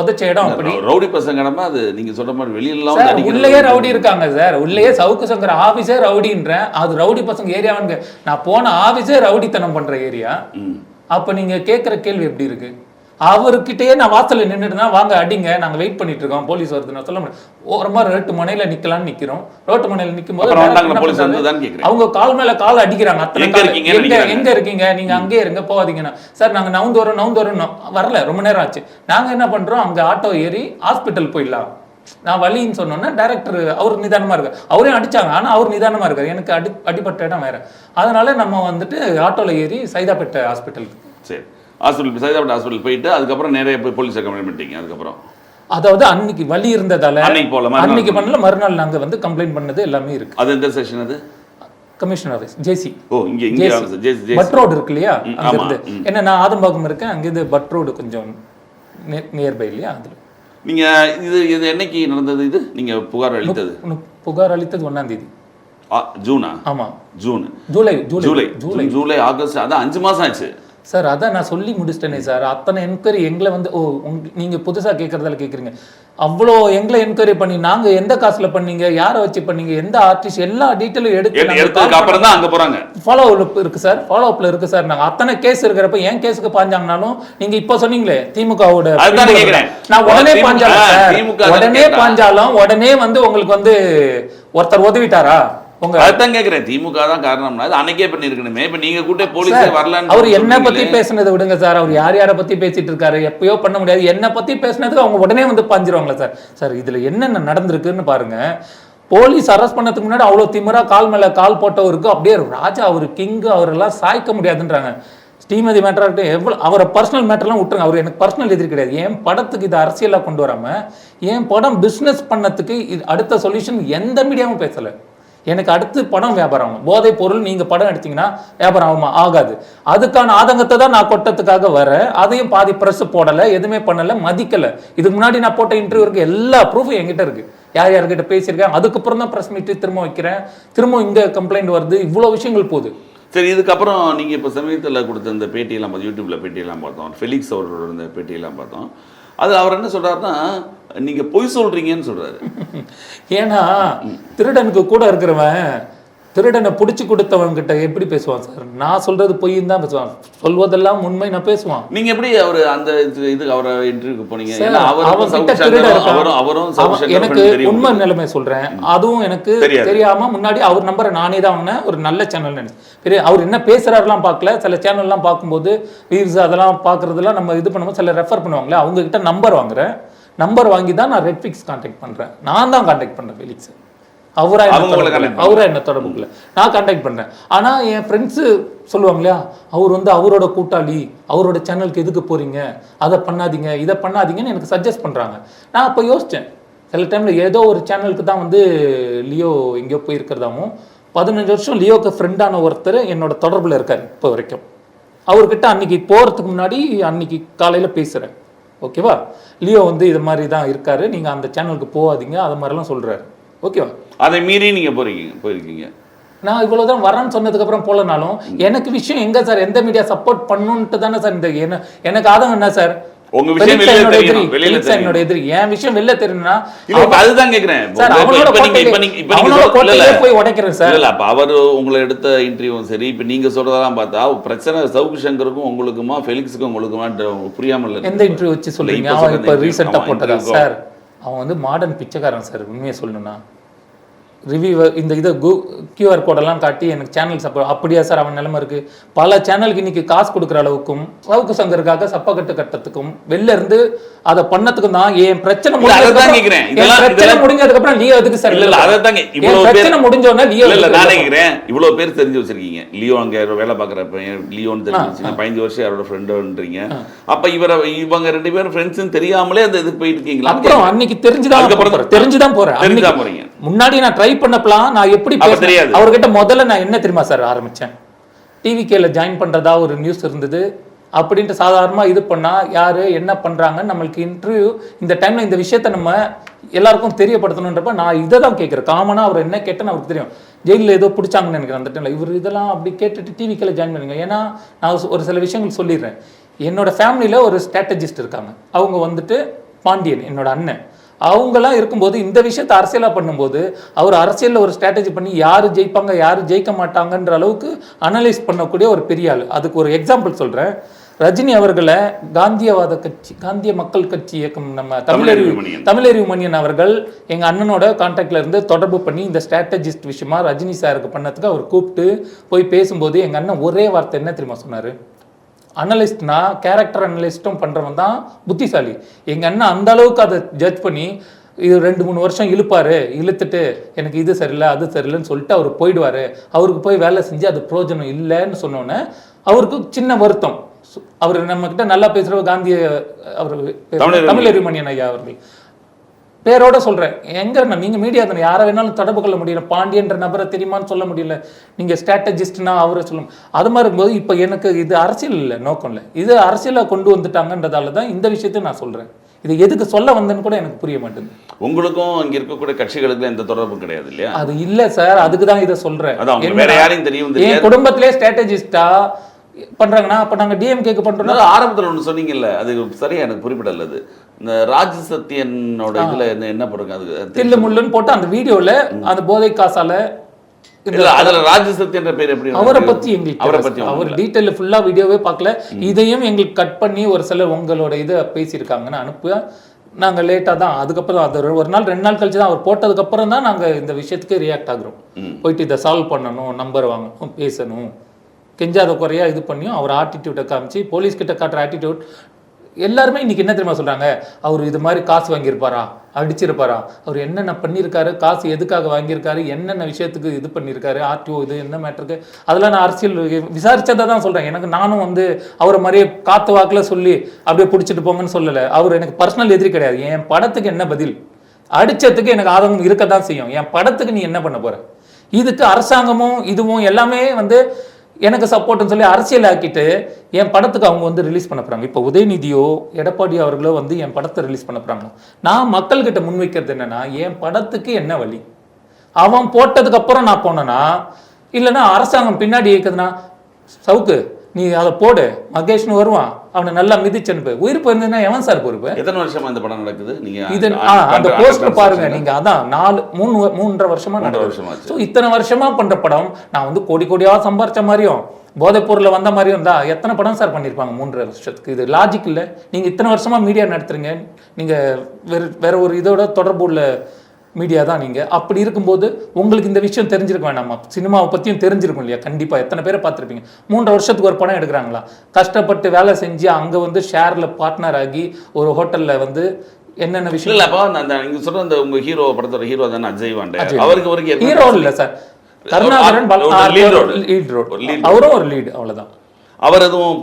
உதச்ச இடம் அப்படி ரவுடி பசங்க அது நீங்க சொல்ற மாதிரி வெளியில உள்ளேயே ரவுடி இருக்காங்க சார், உள்ளேயே சவுக்கு சங்கர் ஆபீஸே ரவுடின்றேன், அது ரவுடி பசங்க ஏரியாவான்னு. நான் போன ஆபீஸே ரவுடித்தனம் பண்ற ஏரியா. அப்ப நீங்க கேட்கிற கேள்வி எப்படி இருக்கு? அவர்கிட்டயே நான் வாசல்ல நின்றுட்டுனா வாங்க அடிங்க, நாங்க வெயிட் பண்ணிட்டு இருக்கோம், போலீஸ் வருதுன்னு சொல்ல முடியும். ஓரமா ரோட்டு முனையில நிக்கலாம்னு நிக்கிறோம், ரோட்டு முனையில நிக்கும் போது அவங்க கால் மேல கால் அடிக்கிறாங்க. எங்க இருக்கீங்க நீங்க? அங்கேயே இருங்க, போவாதீங்கன்னா. சார் நாங்க நவுந்து வரோம் வரல, ரொம்ப நேரம் ஆச்சு. நாங்க என்ன பண்றோம், அங்க ஆட்டோ ஏறி ஹாஸ்பிட்டல் போயிடலாம். நான் வலின்னு சொன்னோன்னா டைரக்டர் அவர் நிதானமா இருக்காரு, அவரையும் அடிச்சாங்க, ஆனா அவர் நிதானமா இருக்காரு, எனக்கு அடிப்பட்ட இடம் வேற. அதனால நம்ம வந்துட்டு ஆட்டோல ஏறி சைதாப்பேட்டை ஹாஸ்பிட்டலுக்கு. சரி, சைதாப்பேட்டை ஹாஸ்பிட்டல் போயிட்டு அதுக்கப்புறம் நிறைய போய் போலீஸை கம்ப்ளைண்ட் பண்ணிட்டீங்க. அதுக்கப்புறம் அதாவது அன்னைக்கு வலி இருந்ததால அன்னைக்கு பண்ணல, மறுநாள் நாங்க வந்து கம்ப்ளைண்ட் பண்ணது எல்லாமே இருக்கு. அது எந்த செக்ஷன்? அது கமிஷனர் ஆஃபீஸ், ஜேசி. ஓ, இங்க பட் ரோடு இருக்கு இல்லையா, அங்க இருந்து என்ன, நான் ஆதம்பாக்கம் இருக்கேன், அங்க இது பட் ரோடு கொஞ்சம் நியர்பை இல்லையா. அதுல நீங்க இது என்னைக்கு நடந்தது? இது நீங்க புகார் அளித்தது? புகார் அளித்தது 1ஆம் தேதி ஜூனா? ஆமா, ஜூலை ஆகஸ்ட், அதான் 5 மாசம் ஆச்சு சார். அதான் நான் சொல்லி முடிச்சிட்டேனே சார், அத்தனை என்கொயரி எங்களை வந்து நீங்க புதுசா கேட்கறதால கேட்குறீங்க. அவ்வளோ எங்களை என்கொயரி பண்ணி நாங்க எந்த காசுல பண்ணீங்க, யாரை வச்சு பண்ணீங்க, எந்த ஆர்டிஸ்ட், எல்லா டீட்டெயிலும் எடுத்து அப்புறம் தான் அங்க போறாங்க. ஃபாலோ அப் இருக்கு சார், ஃபாலோ அப்ல இருக்கு சார். நாங்க அத்தனை கேஸ் இருக்கிறப்ப என் கேஸுக்கு பாஞ்சாங்கனாலும் நீங்க இப்போ சொன்னீங்களே திமுகவோட, நான் உடனே பாஞ்சாலும் உடனே வந்து உங்களுக்கு வந்து ஒருத்தர் உதவிட்டாரா? அதான் கேக்குறேன், திமுக தான் காரணம்னா அன்னைக்கே பண்ணிருக்கணுமே. இப்ப நீங்க கூட போலீஸே வரலன்னு அவர் என்ன பத்தி பேசுனதை விடுங்க சார், அவர் யாரை பத்தி பேசிட்டு இருக்காரு, எப்பயோ பண்ண முடியாது. என்ன பத்தி பேசுனதுக்கு அவங்க உடனே வந்து பாஞ்சிருவாங்களா சார்? சார் இதுல என்னென்ன நடந்திருக்குன்னு பாருங்க. போலீஸ் அரெஸ்ட் பண்ணதுக்கு முன்னாடி அவ்வளவு திமிரா கால் மேல கால் போட்டவருக்கு அப்படியே ராஜா, அவர் கிங், அவரெல்லாம் சாய்க்க முடியாதுன்றாங்க. ஸ்ரீமதி மேட்டரா இருக்கட்டும், எவ்வளவு அவரை பர்சனல் மேட்டர்லாம் விட்டுருங்க, அவர் எனக்கு பர்சனல் எதிரி கிடையாது. என் படத்துக்கு இது அரசியலா கொண்டு வராம என் படம் பிசினஸ் பண்ணதுக்கு அடுத்த சொல்யூஷன் எந்த மீடியாவும் பேசல. எனக்கு அடுத்து படம் வியாபாரம் ஆகும், போதை பொருள் நீங்க படம் எடுத்தீங்கன்னா வியாபாரம் ஆகுமா? ஆகாது. அதுக்கான ஆதங்கத்தை தான் நான் கொட்டத்துக்காக வரேன். அதையும் பாதி பிரஸ் போடல, எதுவுமே பண்ணல, மதிக்கல. இதுக்கு முன்னாடி நான் போட்ட இன்டர்வியூ இருக்கு, எல்லா ப்ரூஃபும் என்கிட்ட இருக்கு, யார்கிட்ட பேசியிருக்கேன். அதுக்கப்புறம் தான் பிரஸ் மீட்டு திரும்ப வைக்கிறேன், திரும்ப இங்க கம்ப்ளைண்ட் வருது, இவ்வளவு விஷயங்கள் போகுது. சரி, இதுக்கப்புறம் நீங்க இப்ப சமீபத்தில் கொடுத்த இந்த பேட்டியெல்லாம் யூடியூப்ல பேட்டியெல்லாம் பார்த்தோம், ஃபெலிக்ஸ் அவர்களோட இந்த பேட்டியெல்லாம் பார்த்தோம். அது அவர் என்ன சொல்றாருன்னா, நீங்க பொய் சொல்றீங்கன்னு சொல்றாரு. ஏன்னா திருடனுக்கு கூட இருக்கிறவன் திருடனை பிடிச்சி கொடுத்தவன்கிட்ட எப்படி பேசுவான் சார்? நான் சொல்றது பொய்ன்னு தான் பேசுவான், சொல்வதெல்லாம் உண்மை நான் பேசுவான். நீங்க எப்படி அவர் அந்த இதுக்கு அவரை இன்டர்வியூக்கு போனீங்க? எனக்கு உண்மை நிலைமை சொல்றேன், அதுவும் எனக்கு தெரியாம முன்னாடி அவர் நம்பரை நானே தான் வாங்கினேன். ஒரு நல்ல சேனல் பெரிய, அவர் என்ன பேசுறாருலாம் பார்க்கல. சில சேனல்லாம் பார்க்கும்போது வீவ்ஸ் அதெல்லாம் பார்க்கறதுலாம் நம்ம இது பண்ணும்போது சில ரெஃபர் பண்ணுவாங்களே, அவங்க கிட்ட நம்பர் வாங்குறேன். நம்பர் வாங்கி தான் நான் ரெட்ஃபிக்ஸ் கான்டாக்ட் பண்றேன். நான் தான் கான்டாக்ட் பண்றேன் ஃபெலிக்ஸ். அவரா என்ன தொடர்புக்குள்ள நான் கான்டாக்ட் பண்றேன். ஆனா என் ஃப்ரெண்ட்ஸு சொல்லுவாங்க இல்லையா, அவர் வந்து அவரோட கூட்டாளி, அவரோட சேனலுக்கு எதுக்கு போறீங்க, அதை பண்ணாதீங்க இதை பண்ணாதீங்கன்னு எனக்கு சஜஸ்ட் பண்றாங்க. நான் அப்போ யோசிச்சேன், சில டைம்ல ஏதோ ஒரு சேனலுக்கு தான் வந்து லியோ எங்கேயோ போயிருக்கிறதாவும் 15 வருஷம் லியோக்கு ஃப்ரெண்டான ஒருத்தர் என்னோட தொடர்புல இருக்காரு இப்போ வரைக்கும். அவர்கிட்ட அன்னைக்கு போறதுக்கு முன்னாடி அன்னைக்கு காலையில பேசுறேன், ஓகேவா, லியோ வந்து இது மாதிரி தான் இருக்காரு, நீங்க அந்த சேனலுக்கு போகாதீங்க, அது மாதிரிலாம் சொல்றாரு, ஓகேவா. அதை மீறி நீங்க போயிருக்கீங்க. நான் இவ்வளவுதான் வரேன்னு சொன்னதுக்கு அப்புறம் போலனாலும் எனக்கு விஷயம் எங்க சார், எந்த மீடியா சப்போர்ட் பண்ணுன்ட்டு தானே சார் இந்த எனக்கு ஆதங்கம் என்ன சார். உங்க விஷயம் என்னோட எதிரி, என் விஷயம் வெளில தெரியும்னா அதுதான் கேக்குறேன் சார். போய் உடைக்கிறேன் சார். இல்ல அப்ப அவர் உங்களை எடுத்த இன்டர்வியூவும் சரி, இப்ப நீங்க சொல்றதெல்லாம் பார்த்தா பிரச்சனை சவுக்கு சங்கருக்கும் உங்களுக்குமா ஃபெலிக்ஸுக்கும் உங்களுக்குமா புரியாமல் இல்லை. எந்த இன்டர்வியூ வச்சு சொல்றீங்க? அவன் இப்ப ரீசெண்டா போட்டதா சார்? அவன் வந்து மாடர்ன் பிச்சைக்காரன் சார். உண்மையை சொல்லணும்னா ரிவ்யூ இந்த இதை கியூஆர் கோடெல்லாம் காட்டி எனக்கு சேனல் சப்போர்ட், அப்படியா சார் அவன் நிலைமை இருக்கு. பல சேனலுக்கு இன்னைக்கு காசு கொடுக்குற அளவுக்கும் சவுக்கு சங்கருக்காக சப்பக்கட்டு கட்டத்துக்கும் வெளில இருந்து அதை பண்ணதுக்கும் தான் என் பிரச்சனை முடிஞ்சதுக்கு அப்புறம் லியோ எதுக்கு சார்? பிரச்சனை முடிஞ்சோன்னா லியோ நினைக்கிறேன். இவ்வளவு பேர் தெரிஞ்சு வச்சிருக்கீங்க, லியோ அங்க வேலை பாக்குறப்ப லியோன்னு தெரிஞ்சு 15 வருஷம் யாரோட ஃப்ரெண்டுன்றீங்க. அப்ப இவங்க 2 பேரும் ஃப்ரெண்ட்ஸ் தெரியாமலே அந்த இதுக்கு போயிட்டு இருக்கீங்களா? அப்புறம் அன்னைக்கு தெரிஞ்சுதான் போறேன். முன்னாடி நான் ட்ரை பண்ணப்பலாம் நான் எப்படி தெரியாது. அவர்கிட்ட முதல்ல நான் என்ன தெரியுமா சார் ஆரம்பிச்சேன், டிவிகேல ஜாயின் பண்றதா ஒரு நியூஸ் இருந்தது அப்படின்ட்டு சாதாரணமா இது பண்ணா யாரு என்ன பண்றாங்கன்னு நம்மளுக்கு இன்டர்வியூ இந்த டைம்ல இந்த விஷயத்த நம்ம எல்லாருக்கும் தெரியப்படுத்தணுன்றப்ப நான் இதை தான் கேட்கிறேன். காமனா அவர் என்ன கேட்டேன்னு அவருக்கு தெரியும். ஜெயிலில் ஏதோ பிடிச்சாங்கன்னு நினைக்கிறேன் அந்த டைம்ல. இவர் இதெல்லாம் அப்படி கேட்டுட்டு டிவிகேல ஜாயின் பண்ணுங்க. ஏன்னா நான் ஒரு சில விஷயங்கள் சொல்லிடுறேன். என்னோட ஃபேமிலியில ஒரு ஸ்ட்ராட்டஜிஸ்ட் இருக்காங்க, அவங்க வந்துட்டு பாண்டியன் என்னோட அண்ணன். அவங்கெல்லாம் இருக்கும்போது இந்த விஷயத்தை அரசியலாக பண்ணும்போது அவர் அரசியலில் ஒரு ஸ்ட்ராட்டஜி பண்ணி யார் ஜெயிப்பாங்க யார் ஜெயிக்க மாட்டாங்கன்ற அளவுக்கு அனலைஸ் பண்ணக்கூடிய ஒரு பெரிய ஆள். அதுக்கு ஒரு எக்ஸாம்பிள் சொல்கிறேன். ரஜினி அவர்களை காந்தியவாத கட்சி, காந்திய மக்கள் கட்சி இயக்கம் நம்ம தமிழறிவு மணியன் அவர்கள் எங்கள் அண்ணனோட கான்டாக்ட்ல இருந்து தொடர்பு பண்ணி இந்த ஸ்ட்ராட்டஜிஸ்ட் விஷயமா ரஜினி சாருக்கு பண்ணதுக்கு அவர் கூப்பிட்டு போய் பேசும்போது எங்கள் அண்ணன் ஒரே வார்த்தை என்ன தெரியுமா சொன்னார், அனலிஸ்ட்னா கேரக்டர் அனலிஸ்ட்டும் பண்றவன் தான் புத்திசாலி. எங்க அண்ணன் அந்த அளவுக்கு அதை ஜட்ஜ் பண்ணி இது 2-3 வருஷம் இழுத்துட்டு எனக்கு இது சரியில்லை அது சரியில்லைன்னு சொல்லிட்டு அவர் போயிடுவாரு. அவருக்கு போய் வேலை செஞ்சு அது பிரயோஜனம் இல்லைன்னு சொன்னோன்னே அவருக்கு சின்ன வருத்தம். அவர் நம்ம கிட்ட நல்லா பேசுறவர் காந்திய அவர் தமிழறிவு மணியன் ஐயா அவர்கள் பேரோட சொல்றேன். எங்க நீங்க மீடியா தானே, யாரை வேணாலும் தொடர்பு கொள்ள முடியல, பாண்டியன்ற நபரை தெரியுமான்னு சொல்ல முடியல, நீங்க ஸ்ட்ராட்டஜிஸ்ட்னா அவரை சொல்லும். அது மாதிரி இருக்கும்போது இப்போ எனக்கு இது அரசியல் இல்லை, நோக்கம் இல்லை, இது அரசியலா கொண்டு வந்துட்டாங்கன்றதால தான் இந்த விஷயத்தை நான் சொல்றேன். இது எதுக்கு சொல்ல வந்தேன்னு கூட எனக்கு புரிய மாட்டேங்குது. உங்களுக்கும் இங்க இருக்கக்கூடிய கட்சிகளுக்கு எந்த தொடர்பும் கிடையாது இல்லையா? அது இல்ல சார், அதுக்கு தான் இதை சொல்றேன். வேற யாரையும் தெரியும், என் குடும்பத்திலே ஸ்ட்ராட்டஜிஸ்டா பண்றாங்கன்னா அப்ப நாங்க டிஎம்கேக்கு பண்றோம்னா ஆரம்பத்தில் ஒன்று சொன்னீங்கல்ல, அது சரியா எனக்கு குறிப்பிடல. அது இந்த ராஜ் சத்தியனோட இதுல என்ன பண்ணுங்க, அது தில்லு முள்ளுன்னு போட்டு அந்த வீடியோல அந்த போதை காசால அதுல ராஜ் சத்தியன்ற பேர் எப்படி, அவரை பத்தி எங்களுக்கு அவர் டீட்டெயில் ஃபுல்லா வீடியோவே பார்க்கல. இதையும் எங்களுக்கு கட் பண்ணி ஒரு சிலர் உங்களோட இதை பேசியிருக்காங்கன்னு அனுப்ப நாங்கள் லேட்டாக தான், அதுக்கப்புறம் அது 1 நாள் 2 நாள் கழிச்சு தான் அவர் போட்டதுக்கு அப்புறம் தான் நாங்கள் இந்த விஷயத்துக்கு ரியாக்ட் ஆகுறோம். போயிட்டு இதை சால்வ் பண்ணணும், நம்பர் வாங்கணும், பேசணும், கெஞ்சாத குறையா இது பண்ணியும் அவர் ஆட்டிடியூட்டை காமிச்சு போலீஸ்கிட்ட காட்டுற ஆட்டிடியூட் எல்லாருமே இன்னைக்கு என்ன தெரியுமா சொல்றாங்க, அவர் இது மாதிரி காசு வாங்கியிருப்பாரா, அடிச்சிருப்பாரா, அவர் என்னென்ன பண்ணியிருக்காரு, காசு எதுக்காக வாங்கியிருக்காரு, என்னென்ன விஷயத்துக்கு இது பண்ணியிருக்காரு, ஆர்டிஓ இது என்ன மேட்டருக்கு, அதெல்லாம் நான் அரசியல் விசாரிச்சதை தான் சொல்றேன். எனக்கு நானும் வந்து அவரை மாதிரியே காத்து வாக்குல சொல்லி அப்படியே பிடிச்சிட்டு போங்கன்னு சொல்லலை. அவர் எனக்கு பர்சனல் எதிரி கிடையாது. என் படத்துக்கு என்ன பதில், அடிச்சதுக்கு எனக்கு ஆதங்கம் இருக்க தான் செய்யும். என் படத்துக்கு நீ என்ன பண்ண போற, இதுக்கு அரசாங்கமும் இதுவும் எல்லாமே வந்து எனக்கு சப்போர்ட்னு சொல்லி அரசியல் ஆக்கிட்டு என் படத்துக்கு அவங்க வந்து ரிலீஸ் பண்ண போறாங்க. இப்போ உதயநிதியோ எடப்பாடி அவர்களோ வந்து என் படத்தை ரிலீஸ் பண்ண போறாங்க. நான் மக்கள்கிட்ட முன்வைக்கிறது என்னன்னா, என் படத்துக்கு என்ன வழி, அவன் போட்டதுக்கு அப்புறம் நான் போனேன்னா, இல்லைன்னா அரசாங்கம் பின்னாடி இருக்குதுன்னா சவுக்கு நீ அதை போடு, மகேஷ்னு வருவான், அவனை நல்லா மிதிச்சு அனுப்பு, உயிர் போயிருந்ததுன்னா எவன் சார் பொறுப்பு? எத்தனை வருஷமா இந்த படம் நடக்குது? நீங்க இது அந்த போஸ்டர் பாருங்க நீங்க, அதான் 3.5 வருஷமா நடக்குது. ஸோ இத்தனை வருஷமா பண்ற படம் நான் வந்து கோடி கோடியா சம்பாரிச்ச மாதிரியும் போதைப் பொருள்ல வந்த மாதிரியும் தான் எத்தனை படம் சார் பண்ணியிருப்பாங்க 3.5 வருஷத்துக்கு. இது லாஜிக் இல்லை. நீங்க இத்தனை வருஷமா மீடியா நடத்துறீங்க, நீங்க வேற ஒரு இதோட தொடர்பு உள்ள மீடியா தான் நீங்க. அப்படி இருக்கும்போது உங்களுக்கு இந்த விஷயம் தெரிஞ்சிருக்க வேண்டாமா, சினிமாவை பத்தியும் தெரிஞ்சிருக்கும் இல்லையா? கண்டிப்பா எத்தனை பேரை பார்த்துருப்பீங்க. 3 வருஷத்துக்கு ஒரு படம் எடுக்கிறாங்களா, கஷ்டப்பட்டு வேலை செஞ்சு அங்க வந்து ஷேர்ல பார்ட்னர் ஆகி ஒரு ஹோட்டல்ல வந்து என்னென்ன விஷயம் இல்ல அப்ப அந்த நீங்க சொல்ற அந்த உங்க ஹீரோ படத்தோட ஹீரோ தானே அஜய் வாண்டே, அவருக்கு ஹீரோ இல்ல சார், கருணாகரன் லீட் ரோல், அவரும் ஒரு லீட், அவ்வளவுதான். அவர் எதுவும்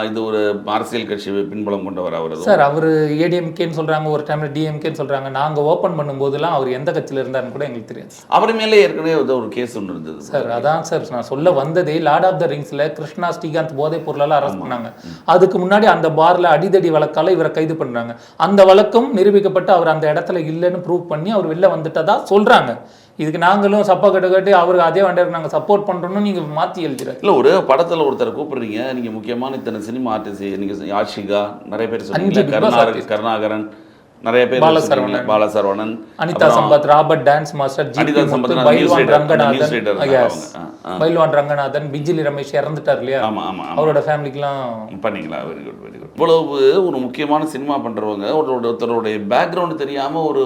இது ஒரு அரசியல் கட்சி பின்புலம் கொண்டவர் அவர் சார்? அவர் ஏடிஎம்கேன்னு சொல்றாங்க, ஒரு டைம்ல டிஎம்கேன்னு சொல்றாங்க. நாங்க ஓபன் பண்ணும்போதெல்லாம் அவர் எந்த கட்சியில இருந்தாருன்னு கூட எங்களுக்கு தெரியாது. அவர் மேலே ஏற்கனவே ஒரு கேஸ் ஒன்று இருந்தது சார். அதான் சார் நான் சொல்ல வந்ததே, லார்ட் ஆஃப் த ரிங்ஸ்ல கிருஷ்ணா ஸ்ரீகாந்த் போதைப் பொருளால அரெஸ்ட் பண்ணாங்க. அதுக்கு முன்னாடி அந்த பார்ல அடிதடி வழக்கால இவரை கைது பண்றாங்க. அந்த வழக்கம் நிரூபிக்கப்பட்டு அவர் அந்த இடத்துல இல்லைன்னு ப்ரூவ் பண்ணி அவர் வெளில வந்துட்டதா சொல்றாங்க. இதுக்கு நாங்களும் சப்பா கட்டு அவருக்கு அதே வண்டியருக்கு நாங்கள் சப்போர்ட் பண்ணுறோம்னு நீங்கள் மாற்றி எழுதுறாரு. இல்லை, ஒரு படத்தில் ஒருத்தரை கூப்பிடுறீங்க, நீங்கள் முக்கியமான இத்தனை சினிமா ஆர்டிஸ்ட், நீங்கள் ஆஷிகா நிறைய பேர் சொன்னீங்க, கருணாகரன் நிறைய பேர், Balasaravanan, Anitha Sampath, Robert dance master, Pailwan Ranganathan, Bijili Ramesh இறந்துட்டார் இல்லையா, அவரோட ஃபேமிலிக்குலாம் பண்ணீங்களா? Very good very good. இவ்வளவு ஒரு முக்கியமான சினிமா பண்றவங்க ஒருத்தருடைய பேக்ரவுண்ட் தெரியாம ஒரு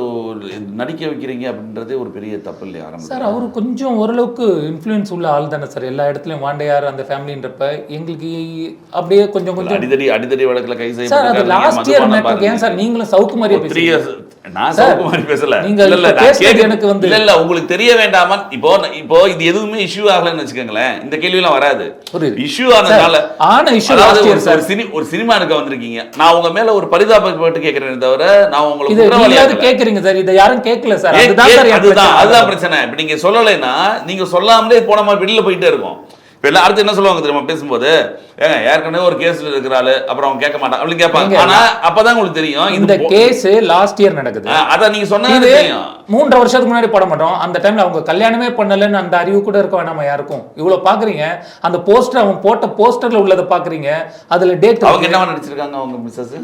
நடிக்க வைக்கிறீங்க அப்படின்றதே ஒரு பெரிய தப்பு இல்லையா? சார் அவரு கொஞ்சம் ஓரளவுக்கு இன்ஃப்ளூயன்ஸ் உள்ள ஆள் தானே சார், எல்லா இடத்துலயும் வாண்டையார் அந்த ஃபேமிலின்றப்ப எங்களுக்கு அப்படியே கொஞ்சம் அடிதடி வழக்குல கை செய்ய சார். அது லாஸ்ட் இயர் மேட்டர். ஏன் சார் நீங்களும் சவுக்கு மாதிரியே நான் சவுக்குமாரி பேசல, எனக்கு வந்து இல்ல உங்களுக்கு தெரிய வேண்டாமா? இப்போ இது எதுவுமே இஷ்யூ ஆகலன்னு வச்சுக்கோங்களேன், இந்த கேள்வி எல்லாம் வராது. இஷ்யூ ஆனதால ஒரு சினிமா எடுக்க வந்திருக்கீங்க, நான் உங்க மேல ஒரு பரிதாபப்பட்டு கேட்கிறேன் தவிர நான் உங்களுக்கு கேக்குறீங்க சார், இதை யாரும் கேட்கல சார். அதுதான் பிரச்சனை. இப்ப நீங்க சொல்லலைன்னா நீங்க சொல்லாமலே போன மாதிரி வெளியில போயிட்டே இருக்கும். இப்போ எல்லாம் அடுத்து என்ன சொல்லுவாங்க தெரியுமா பேசும்போது, ஏங்க ஏற்கனவே ஒரு கேஸ்ல இருக்கிறாள், அப்புறம் அவங்க கேட்க மாட்டான் அப்படின்னு கேட்பாங்க. ஆனா அப்பதான் உங்களுக்கு தெரியும் இந்த கேஸ் லாஸ்ட் இயர் நடக்குது. அதான் நீங்க சொன்னது 3 வருஷத்துக்கு முன்னாடி போட மாட்டோம். அந்த டைம்ல அவங்க கல்யாணமே பண்ணலன்னு அந்த அறிவு கூட இருக்க வேணாமா யாருக்கும்? இவ்வளவு பாக்குறீங்க, அந்த போஸ்டர் அவன் போட்ட போஸ்டர்ல உள்ளதை பாக்குறீங்க, அதுல டேட் அவங்க என்ன நடிச்சிருக்காங்க அவங்க மிஸ்ஸஸ்,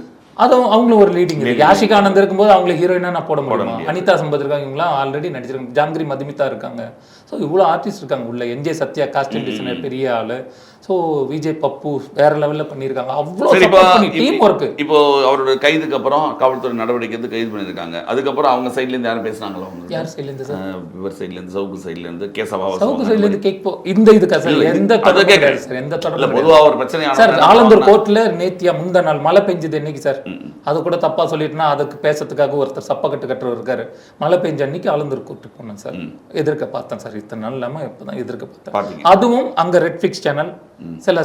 அதுவும் அவங்களும் ஒரு லீடிங் இருக்கு. யாஷிகா ஆனந்த் இருக்கும்போது அவங்களுக்கு ஹீரோயினா நான் போட முடியுமா? அனிதா சம்பத் இருக்காங்க, இவங்களாம் ஆல்ரெடி நடிச்சிருக்காங்க. ஜாங்கிரி மதுமிதா இருக்காங்க. ஸோ இவ்வளோ ஆர்டிஸ்ட் இருக்காங்க உள்ள. என்ஜே சத்யா காஸ்டியூம் டிசைனர் பெரிய ஆளு. ஸோ விஜய் பப்பு வேற லெவலில் பண்ணியிருக்காங்க. அவ்வளோ டீம் ஒர்க். இப்போ அவரோட கைதுக்கு அப்புறம் காவல்துறை நடவடிக்கை வந்து கைது பண்ணியிருக்காங்க. அதுக்கப்புறம் அவங்க சைட்லேருந்து யாரும் பேசுனாங்களோ? யார் சைட்லேருந்து சார்? இவர் சைட்லேருந்து, சவுக்கு சைட்லேருந்து, கேசவா சவுக்கு சைட்லேருந்து கேட்போ இந்த இதுக்கா சார்? எந்த தொடர்பு சார்? எந்த தொடர்பு? பொதுவாக ஒரு பிரச்சனை சார். ஆலந்தூர் கோர்ட்டில் நேத்தியா முந்தா நாள் மழை பெஞ்சது என்னைக்கு சார்? அது கூட தப்பா சொல்லிட்டுனா அதுக்கு பேசுறதுக்காக ஒருத்தர் சப்ப கட்டுறவர் இருக்காரு. மழை பெஞ்ச அன்னைக்கு ஆலந்தூர் கோர்ட்டுக்கு போனேன் சார். எதிர்க்க பார்த்தேன் சார். இத்தனை நாள் இல்லாமல் இப்போதான் எதிர்க்க பார்த்தேன். அதுவும் அங்கே ரெட்ஃபிக்ஸ் சேனல் சில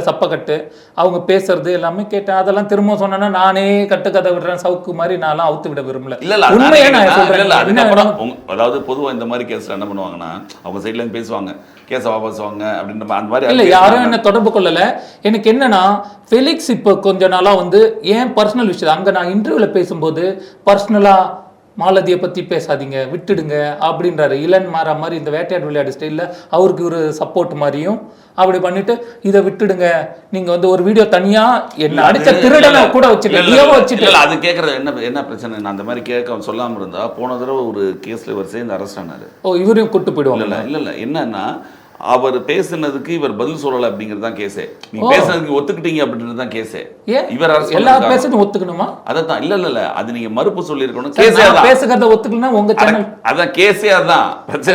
சப்பக்கட்டு அவங்க பேசுறது எல்லாமே கேட்டேன். அதெல்லாம் திரும்ப சொன்னா நானே கட்டு கதை விடுறேன் சவுக்கு மாதிரி நான் அவுத்து விட விரும்பல. உண்மையே நான் சொல்றேன். அதாவது பொதுவா இந்த மாதிரி கேஸ்ல என்ன பண்ணுவாங்கன்னா அவங்க சைட்ல இருந்து பேசுவாங்க, கேஸ வாபஸ் வாங்க அப்படின்ற அந்த மாதிரி. இல்ல யாரும் என்ன தொடர்பு கொள்ளல. எனக்கு என்னன்னா ஃபெலிக்ஸ் இப்போ கொஞ்ச நாளா வந்து ஏன் பர்சனல் விஷயம் அங்க நான் இன்டர்வியூல பேசும்போது பர்சனலா மாலதியை பற்றி பேசாதீங்க விட்டுடுங்க அப்படின்றாரு. இளன் மாறா மாதிரி இந்த வேட்டையாடு விளையாடு ஸ்டைலில் அவருக்கு ஒரு சப்போர்ட் மாதிரியும் அப்படி பண்ணிட்டு இதை விட்டுடுங்க, நீங்க வந்து ஒரு வீடியோ தனியா என்ன அடிச்ச திருடனை கூட வச்சுட்டு அது கேட்கறது என்ன பிரச்சனை? நான் அந்த மாதிரி கேட்க சொல்லாம இருந்தா போன தடவை ஒரு கேஸ்ல இவர் சேர்ந்து அரெஸ்ட் ஆனாரு. ஓ இவரையும் கூட்டு போயிடுவாங்க. இல்ல என்னன்னா அவர் பேசுனதுக்கு இவர் பதில் சொல்லல அப்படிங்கிறது தான் கேஸே. நீங்க பேசுனதுக்கு ஒத்துக்கிட்டீங்க அப்படின்றது தான் கேஸே. இவர் எல்லா பேசுறதும் ஒத்துக்கணுமா? அதான் இல்ல அது நீங்க மறுப்பு சொல்லி இருக்கணும். கேஸே அதான். பேசுறத ஒத்துக்கலனா உங்க சேனல் அதான் கேஸே அதான்.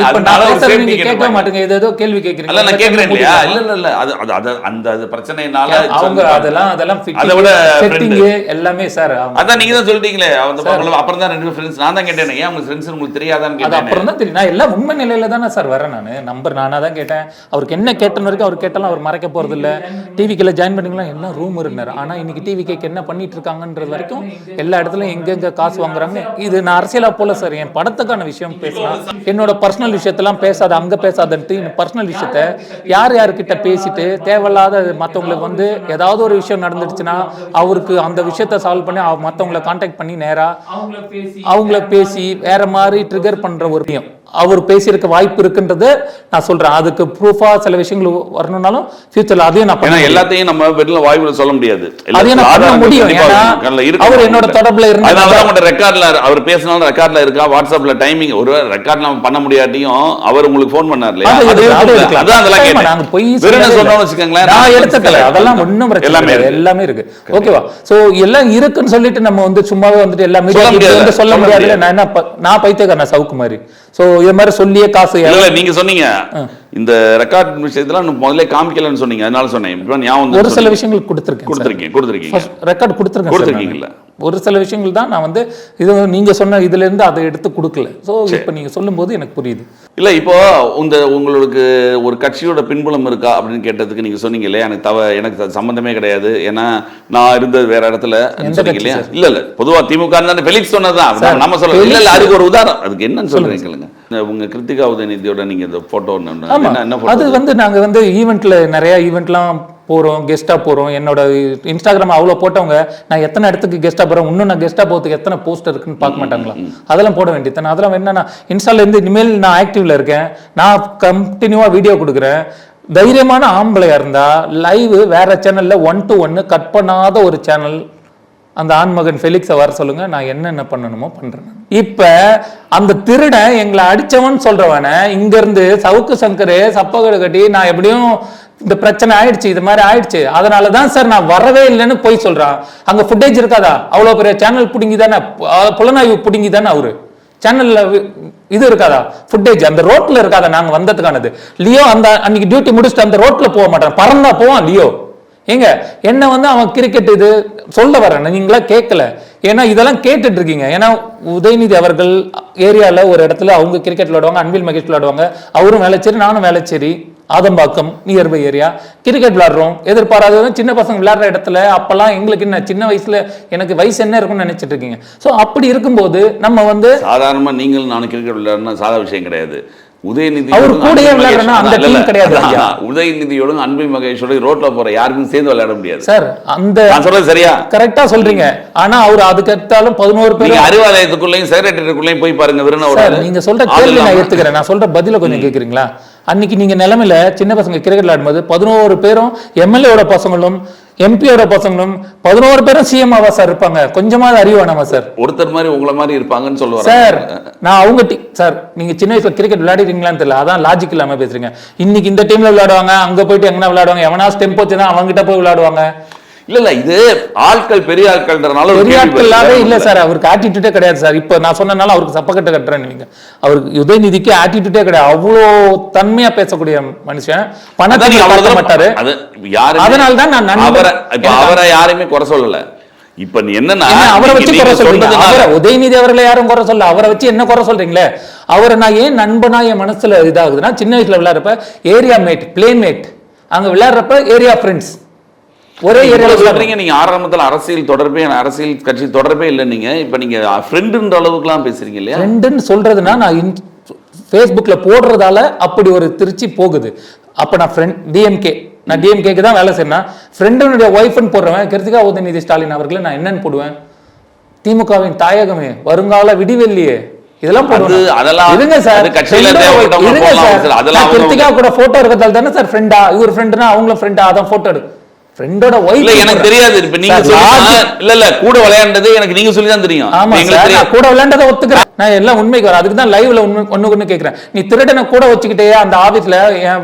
அதனால நீங்க கேட்க மாட்டீங்க, ஏதோ கேள்வி கேக்குறீங்க. இல்ல நான் கேக்குறேன் இல்லையா? இல்ல அது அந்த பிரச்சனைனால அவங்க அதெல்லாம் அதை விட செட்டிங் எல்லாமே சார். அதான் நீங்க தான் சொல்லிட்டீங்களே அப்புறம் தான் ரெண்டு ஃப்ரெண்ட்ஸ். நான் தான் கேட்டேன் ஏன் உங்க ஃப்ரெண்ட்ஸ் உங்களுக்கு தெரியாதான்னு கேட்டேன். அப்புறம் தான் தெரியும். நான் எல்லாம் உண்மை நிலையில தானே சார் வரேன். நான் நம்பர் நானா தான் கேட்டேன். அவருக்கு என்ன கேட்டன வரைக்கும் அவர் கேட்டாலும் அவர் மறைக்க போறது இல்ல. டிவிக்குள்ள ஜாயின் பண்ணிக்கலாம் என்ன ரூம் இருந்தாரு. ஆனா இன்னைக்கு டிவி கேக்கு என்ன பண்ணிட்டு இருக்காங்கன்றது வரைக்கும் எல்லா இடத்துலயும் எங்கெங்க காசு வாங்குறாங்க. இது நான் அரசியலா போல சார். என் படத்துக்கான விஷயம் பேசலாம், என்னோட பர்சனல் விஷயத்தெல்லாம் பேசாத அங்க பேசாதன்ட்டு பர்சனல் விஷயத்த யார்கிட்ட பேசிட்டு தேவையில்லாத மற்றவங்களுக்கு வந்து ஏதாவது ஒரு விஷயம் நடந்துடுச்சுன்னா அவருக்கு அந்த விஷயத்த சால்வ் பண்ணி மற்றவங்களை கான்டாக்ட் பண்ணி நேரா அவங்கள பேசி வேற மாதிரி ட்ரிகர் பண்ற ஒரு விஷயம் அவர் பேசியிருக்க வாய்ப்பு இருக்குன்றது நான் சொல்றேன். அதுக்கு ப்ரூஃபா சில விஷயங்கள் வரணும்னாலும் ஃபியூச்சர்ல அதையும் நான் பண்ண எல்லாத்தையும் நம்ம வெளியில வாய்ப்புல சொல்ல முடியாது. அதையும் நான் பண்ண முடியும். அவர் என்னோட தொடர்புல இருந்தாலும் ரெக்கார்ட்ல அவர் பேசினாலும் ரெக்கார்ட்ல இருக்கா, வாட்ஸ்அப்ல டைமிங் ஒரு ரெக்கார்ட் நம்ம பண்ண முடியாட்டியும் அவர் உங்களுக்கு ஃபோன் பண்ணார் இல்லையா? அதான் அதெல்லாம் கேட்டேன். நாங்க போய் சொன்னோம்னு வச்சுக்கோங்களேன், நான் எடுத்துக்கல. அதெல்லாம் ஒண்ணும் பிரச்சனை இல்ல, எல்லாமே இருக்கு. ஓகேவா? சோ எல்லாம் இருக்குன்னு சொல்லிட்டு நம்ம வந்து சும்மாவே வந்துட்டு எல்லா மீடியா சொல்ல முடியாது. நான் என்ன நான் பைத்தியக்காரன் சவுக்கு மாதிரி. சோ இது மாதிரி சொல்லியே காசு நீங்க சொன்னீங்க இந்த ரெக்கார்ட் விஷயத்துல முதல்ல காமிக்கலன்னு சொன்னீங்க, அதனால சொன்னேன். இப்போ ஞாபகம் ஒரு சில விஷயங்கள் கொடுத்துருக்கீங்க ரெக்கார்ட் கொடுத்துருக்கீங்க. ஒரு சில விஷயங்கள் தான் நான் வந்து இது நீங்க சொன்ன இதுல இருந்து அதை எடுத்து கொடுக்கல. ஸோ இப்போ நீங்க சொல்லும்போது எனக்கு புரியுது. இல்லை, இப்போ உங்களுக்கு ஒரு கட்சியோட பின்புலம் இருக்கா அப்படின்னு கேட்டதுக்கு நீங்க சொன்னீங்க இல்லையா, எனக்கு சம்பந்தமே கிடையாது, ஏன்னா நான் இருந்தது வேற இடத்துல சொன்னீங்க இல்லையா. இல்ல பொதுவா திமுக ஃபெலிக்ஸ் சொன்னதுதான் நம்ம சொல்ல. இல்ல அதுக்கு ஒரு உதாரணம், அதுக்கு என்னன்னு சொல்றீங்க கேளுங்க. உங்க கிருத்திகா உதயநிதியோட நீங்க இந்த போட்டோ அது வந்து நாங்க வந்து ஈவெண்ட்ல நிறைய ஈவெண்ட்லாம் போகிறோம், கெஸ்ட்டாக போகிறோம். என்னோட இன்ஸ்டாகிராம் அவ்வளோ போட்டவங்க நான் எத்தனை இடத்துக்கு கெஸ்ட்டாக போகிறேன், இன்னும் நான் கெஸ்ட்டாக போகிறதுக்கு எத்தனை போஸ்ட் இருக்குன்னு பார்க்க மாட்டாங்களா? அதெல்லாம் போட வேண்டியது. அதெல்லாம் என்னன்னா இன்ஸ்டாலேருந்து இனிமேல் நான் ஆக்டிவ்ல இருக்கேன், நான் கண்டினியூவாக வீடியோ கொடுக்குறேன். தைரியமான ஆம்பளையா இருந்தா லைவ் வேற சேனல்ல 1 to 1 கட் பண்ணாத ஒரு சேனல் அந்த ஆண்மகன் ஃபெலிக்ஸை வர சொல்லுங்க, நான் என்னென்ன பண்ணணுமோ பண்றேன். இப்ப அந்த திருடன் எங்களை அடிச்சவன் சொல்றவன இங்க இருந்து சவுக்கு சங்கரு சப்பகடு கட்டி நான் எப்படியும் இந்த பிரச்சனை ஆயிடுச்சு, இது மாதிரி ஆயிடுச்சு, அதனாலதான் சார் நான் வரவே இல்லைன்னு போய் சொல்றான். அங்க ஃபுட்டேஜ் இருக்காதா? அவ்வளவு பெரிய சேனல் புடுங்கி தானே, புலனாய்வு புடுங்கி தானே அவரு சேனல்ல இது இருக்காதா ஃபுட்டேஜ்? அந்த ரோட்ல இருக்காதா நாங்க வந்ததுக்கானது? லியோ அந்த அன்னைக்கு டியூட்டி முடிச்சுட்டு அந்த ரோட்ல போக மாட்டான், பறந்தா போவான் லியோ. ஏங்க என்ன வந்து அவன் கிரிக்கெட் இது சொல்ல வரேன், நீங்களா கேட்கல. ஏன்னா இதெல்லாம் கேட்டுட்டு இருக்கீங்க. ஏன்னா உதயநிதி அவர்கள் ஏரியால ஒரு இடத்துல அவங்க கிரிக்கெட் விளையாடுவாங்க, அன்பில் மகேஷ் விளையாடுவாங்க, அவரும் வேலைச்சேரி நானும் Velachery, Adambakkam nearby area cricket விளையாடுறோம். எதிர்பாராத சின்ன பசங்க விளையாடுற இடத்துல அப்பெல்லாம் எங்களுக்கு என்ன சின்ன வயசுல எனக்கு வயசு என்ன இருக்கும்னு நினைச்சிட்டு இருக்கீங்க. ஸோ அப்படி இருக்கும்போது நம்ம வந்து சாதாரணமா நீங்களும் நானும் கிரிக்கெட் விளையாடுனா சாதா விஷயம் கிடையாது. உதயநிதியோட அன்பில் மகேஷோட ரோட்ல போற யாருக்கும் சேர்ந்து விளையாட முடியாது சார். அந்த சொல்றது சரியா? கரெக்டா சொல்றீங்க. ஆனா அவர் அதுக்கு எடுத்தாலும் 11 பேர் அறிவாலயத்துக்குள்ளேயும் செக்ரட்டரியேட்டுக்குள்ளேயும் போய் பாருங்க. நீங்க சொல்ற கேள்வி நான் ஏத்துக்கிறேன், நான் சொல்ற பதில கொஞ்சம் கேக்குறீங்களா? அன்னைக்கு நீங்க நிலைமையில சின்ன பசங்க கிரிக்கெட் விளையாடும்போது 11 பேரும் எம்எல்ஏட பசங்களும் எம்பியோட பசங்களும் 11 பேரும் சிஎம் ஆவா சார் இருப்பாங்க. கொஞ்சமாவது அறிவு வேணாமா சார்? ஒருத்தர் மாதிரி உங்களை மாதிரி இருப்பாங்கன்னு சொல்லுவாங்க சார். நான் அவங்க சார் நீங்க சின்ன வயசுல கிரிக்கெட் விளையாடிருக்கீங்களான்னு தெரியல, அதான் லாஜிக் இல்லாம பேசுறீங்க. இன்னைக்கு இந்த டீம்ல விளையாடுவாங்க, அங்க போயிட்டு எங்கன்னா விளையாடுவாங்க, எவனா ஸ்டெம்ப் வச்சுதான் அவங்ககிட்ட போய் விளையாடுவாங்க. இல்ல இது ஆட்கள் பெரிய ஆட்கள்ன்றனால பெரிய ஆட்களாவே இல்ல சார், அவருக்கு ஆட்டிடியூடே கிடையாது சார். இப்ப நான் சொன்னனால அவருக்கு சப்பக்கட்ட கட்டுறேன் நீங்க. அவருக்கு உதயநிதிக்கு ஆட்டிடியூடே கிடையாது, அவ்வளோ தன்மையா பேசக்கூடிய மனுஷன். பணத்தை மாட்டாரு. அதனால தான் நான் அவரை யாரையுமே குறை சொல்லல. இப்ப நீ என்னன்னா அவரை வச்சு குறை சொல்றீங்க, உதயநிதி அவர்களை யாரும் குறை சொல்ல, அவரை வச்சு என்ன குறை சொல்றீங்களே? அவரை நான் ஏன் நண்பனா என் மனசுல இதாகுதுன்னா, சின்ன வயசுல விளையாடுறப்ப ஏரியா மேட் பிளேமேட், அங்க விளையாடுறப்ப ஏரியா ஃப்ரெண்ட்ஸ் ஒரே ஏரியால சொல்றீங்க. நீங்க ஆரம்பத்துல அரசியல் கட்சி தொடர்பே இல்லை, நீங்க இப்ப நீங்க ஃப்ரெண்டுன்ற அளவுக்குலாம் பேசுறீங்க இல்லையா? ஃப்ரெண்டுன்னு சொல்றதுன்னா நான் ஃபேஸ்புக்ல போடுறதால அப்படி ஒரு திருச்சி போகுது. அப்ப நான் ஃப்ரெண்ட் டிஎம்கே, நான் டிஎம்கேக்கு தான் வேலை செய்யணும். ஃப்ரெண்டுனுடைய ஒய்ஃப்னு போடுறவன் கிருத்திகா உதயநிதி ஸ்டாலின் அவர்களை நான் என்னன்னு போடுவேன்? திமுகவின் தாயகமே, வருங்கால விடிவெள்ளியே, இதெல்லாம் இருங்க சார். கிருத்திகா கூட போட்டோ இருக்கிறதால தானே சார் ஃப்ரெண்டா? இவர் ஃப்ரெண்டுனா அவங்களும் ஃப்ரெண்டா? அதான் போட்டோ எடு. ஃப்ரெண்டோட ஒய்ஃப் எனக்கு தெரியாது. இப்ப நீங்க இல்ல கூட விளையாண்டது எனக்கு நீங்க சொல்லி தான் தெரியும். ஆமா சார், கூட விளையாண்டதை ஒத்துக்கிறேன். நான் எல்லாம் உண்மைக்கு வரேன், அதுக்கு தான் லைவ்ல ஒண்ணு கேக்குறேன். நீ திருடனை கூட வச்சுக்கிட்டே அந்த ஆபீஸ்ல